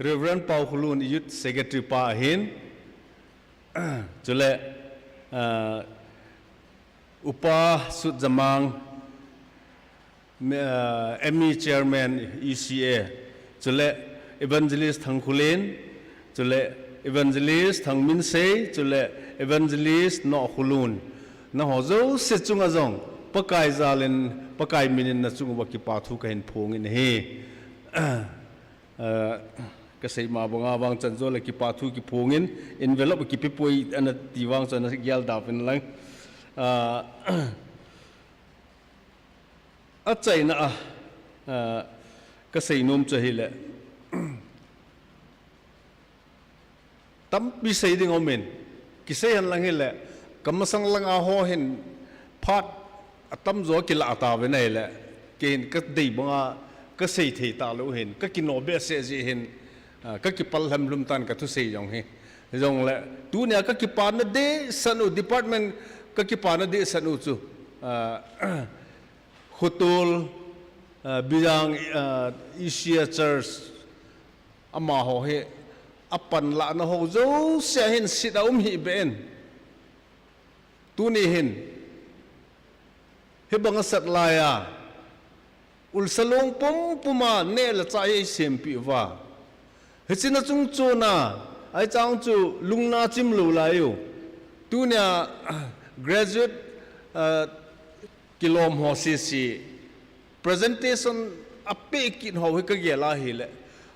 Reverend Paul Khulun youth secretary pa hin chule upa sut jamang ME chairman ECA chule evangelist thang khulen chule evangelist thang min sei chule evangelist no khulun na ho zo se chunga jong pakai zalen pakai minin na chunga ki pa thu ka hin phong in he ka sei ma bonga wang chan zo le ki pa thu ki phong in envelope ki pipoi ana tiwang chan gyal da pin lang a chai na ka sei nom cha hi le tam pi sei ding omen ki sei han lang hele กำมาสังลังอาหัวเห็นพัดตั้มโจกิลาตาไปไหนแหละเกณฑ์ก็ดีบ้างก็เสียทีตาเราเห็นก็กินโนเบสเสียจีเห็นก็กิปัลลำลุมตันก็ทุเสียอย่างเห็นจงแหละตัวเนี่ยก็กิปานเดสนุดีพาร์ตเมนต์ก็กิปานเดสนุจูขุตุลบิจังอิเชียเชอร์สอามาหัวเหอปันละนะหัวจูเสียเห็นสิดาหิเบนตัวนี้เห็นเฮบังสัตลายาอุลสลงปุ่มปุ่มาเนลใจเสียมปีว่าเฮจินจุงจูน่าไอ้จังจูลุงนาจิมลูลายูตัวเนี่ย graduate กิโลมหัวซีซี presentation อเปกินหัวก็เกี่ยลาเฮละ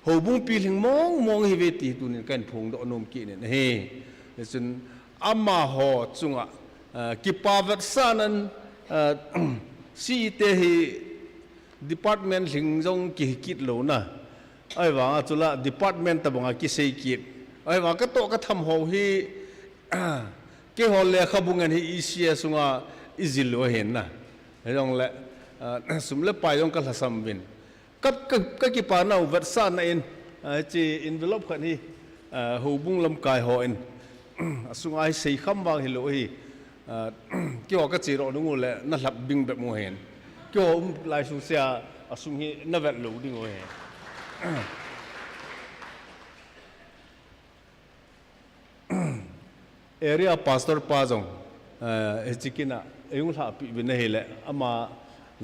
หัวบุ้งปีหงมองเฮเวตีตัวนี้กันพงดอนมกินเนี่ยเฮ้เฮจินอามาหัวจุงอ่ะกิปาวัตสานันซีเตฮี department หิงจงกิกิดโลนะไอ้ว่าจุละ department ตะบังกิเซกิดไอ้ว่าก็โตก็ทำหัวฮีเกี่ยวเลยขบุงันฮีอีเซียสุงาอิจิโลเห็นนะไอ้ตรงละสมเล็บไปตรงกัลสัมบินก็กิปานาวัตสานันจี envelope กันฮีหัวบุ้งลำกายหัวอินสุงาเสียคำบางฮิโลฮีเกี่ยวกับจีโร่นุ่งเลยนั่นหลับบิงแบบโมเห็นเกี่ยวลายสุเสียสุงฮีนั่นแบบหลูดิ้งโมเห็นarea pastor pazong echikina eyung tha pi bin hele ama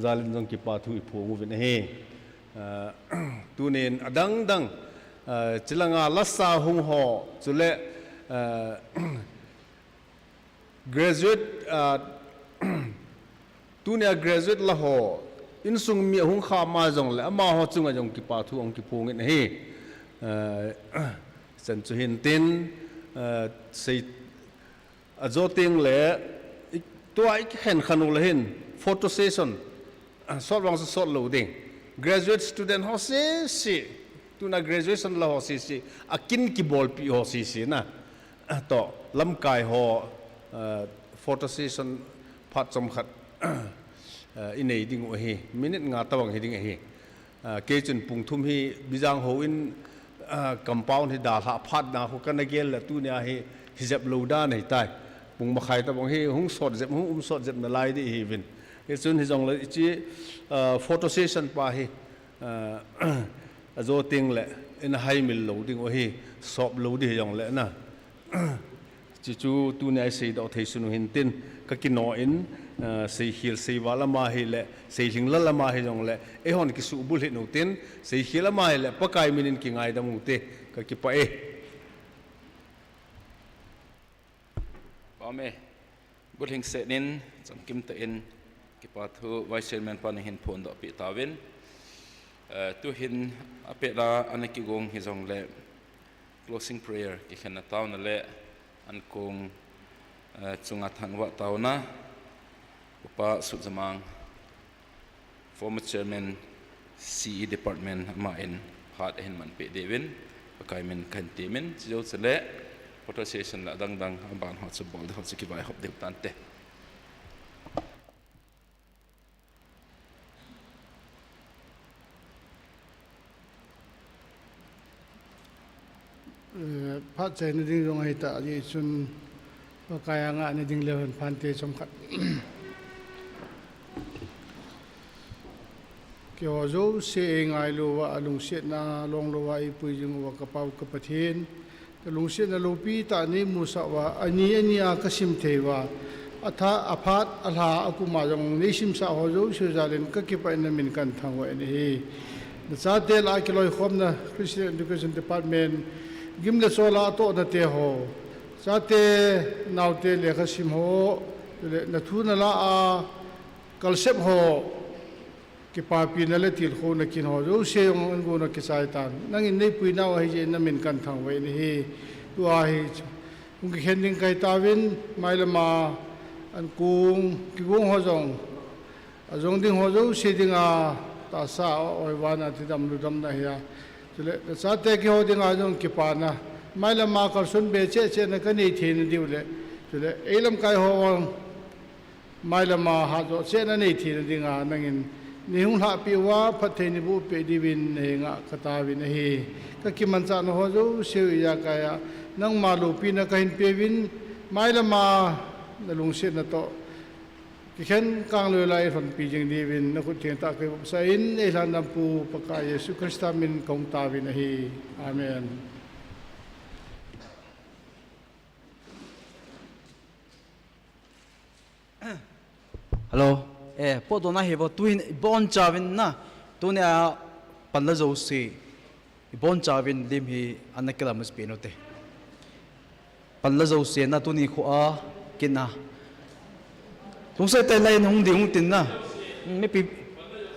zalin jong ki pa thu iphu bin he tunin adang dang chilanga lassa hung ho chule graduate tunia graduate la ho insung mi hung kha ma jong le ama ho chunga jong ki pa thu ong ki phu ngin he san chu hin tin sei azoting leตัวไอ้เห็นขนุนเลยเห็น photo session สอดวางสอดโหลดิ้ง graduate student เขาสิตัวน่ะ graduation เราเขาสิอากินกีบอลปีเขาสินะต่อลำกายเขาphoto session พัดสมขัดอินเอดิ้งโอ้เฮมินิทงาตะวังเฮดิ้งเฮเกจุนปุ่งทุ่มเฮบิจังโฮอินcompound ที่ดาลาพัดนะเขากันนักเกลตัวเนี่ยเฮฮิจับโหลด้านไหนตายปุ่งมาขายตะบังเฮหุ่งสดเจ็บหุ่งสดเจ็บในไลน์ที่เฮวินเกจุนที่จงเลยจีphoto sessionป่าเฮโจติงเลยอินไฮมิลโหลดิ้งโอ้เฮสอบโหลดิ้งจงเลยนะจีจูตัวเนี่ยเสียดอกเทสุนหินตินก็กินนออินเสียหิลเสียวาละมาเฮเลยเสียหิงละมาเฮจงเลยฮอนกิสุบุลเฮนุตินเสียหิละมาเฮเลยปะกายมินินกิงไงดมุเตก็กิปะป้าเมบุลหิงเสนินจำกิมตะอินกิปะทูไวเชนแมนปานิหินพนดอกปีตาวินตุหินอเปราอันกิกงฮิจงเลย closing prayer กิขันตาวนั่นแหละอันคงจุงอัฐันวะตาวนะอุปสุจมัง former chairman CE department มาอินพาดเห็นมันเปเดวินประกายมันขันตีมินเจ้าเสละ photo session ละดังๆบานหัดสบอลหัดสกิบายหัดเด็กตันเตพัดใจนดิ่งตรงให้ตาที่ชุนว่ากายงานนดิ่งเลี้ยวเห็นพันเตสมขัดเกี่ยวกับเสียงไงรู้ว่าลุงเสียนาลงรู้ว่าอีปุยจึงว่ากระเป๋ากระเป๋าเทียนแต่ลุงเสียนาลูปีตานี้มุสาวะอันนี้อากสิมเทวะอัฐาอภัตอัฐาอากุมาจงนิสิมสาวจูเชื่อใจเล่นก็เก็บไปในมินกันทางวันนี้ซาเตลอาคิลอยคมนะ Christian Education Departmentกิมเลโซลาโตนะเตโฮซาเตนาวเตเลขสิมโฮนะทูนละอาคัลเซปโฮกิปาปีนั่นแหละที่เขานักกินหัวรู้เสียงอันกูนักกิจสายตานนั่งอินในปีน่าว่าเจนนั่นเป็นกันทางไว้นี่ตัวไอ้คุณเห็นยังไงตาวินไม่ละมาอันกูกิวงหัวจงจงดิ้งหัวรู้เสียดิ้งอาตาสาวไอ้วานาที่ดำรุดำนะเฮียจุดเลยซาเตกิหัวดิ้งอาจงกิปานะไม่ละมาคัลสุนเบเชเชนักนี่ทีนดิวเลย cho nên ấy làm cái họ mai là mà hạt rõ sẽ là này thì đi ngã năng ni hung hạ pi wa phát thế ni bu pe đi vin he ngã kata vin he các kim man cha nó ho zo siêu ya kaya nang ma lu pi na kahin pe vin mai là mà na lung se na to ki khen kang le lai phon pi jing di vin na khu thiang ta ke sa in e lan nam pu paka yesu krista min kong ta vin he amen. Hello, po do na hevo tuin bon chavin na tu ne panla zo si bon chavin lim hi anakela mas pinote panla zo si na tu ni khu a kin na tung sai tai lai nong ding tin na me pi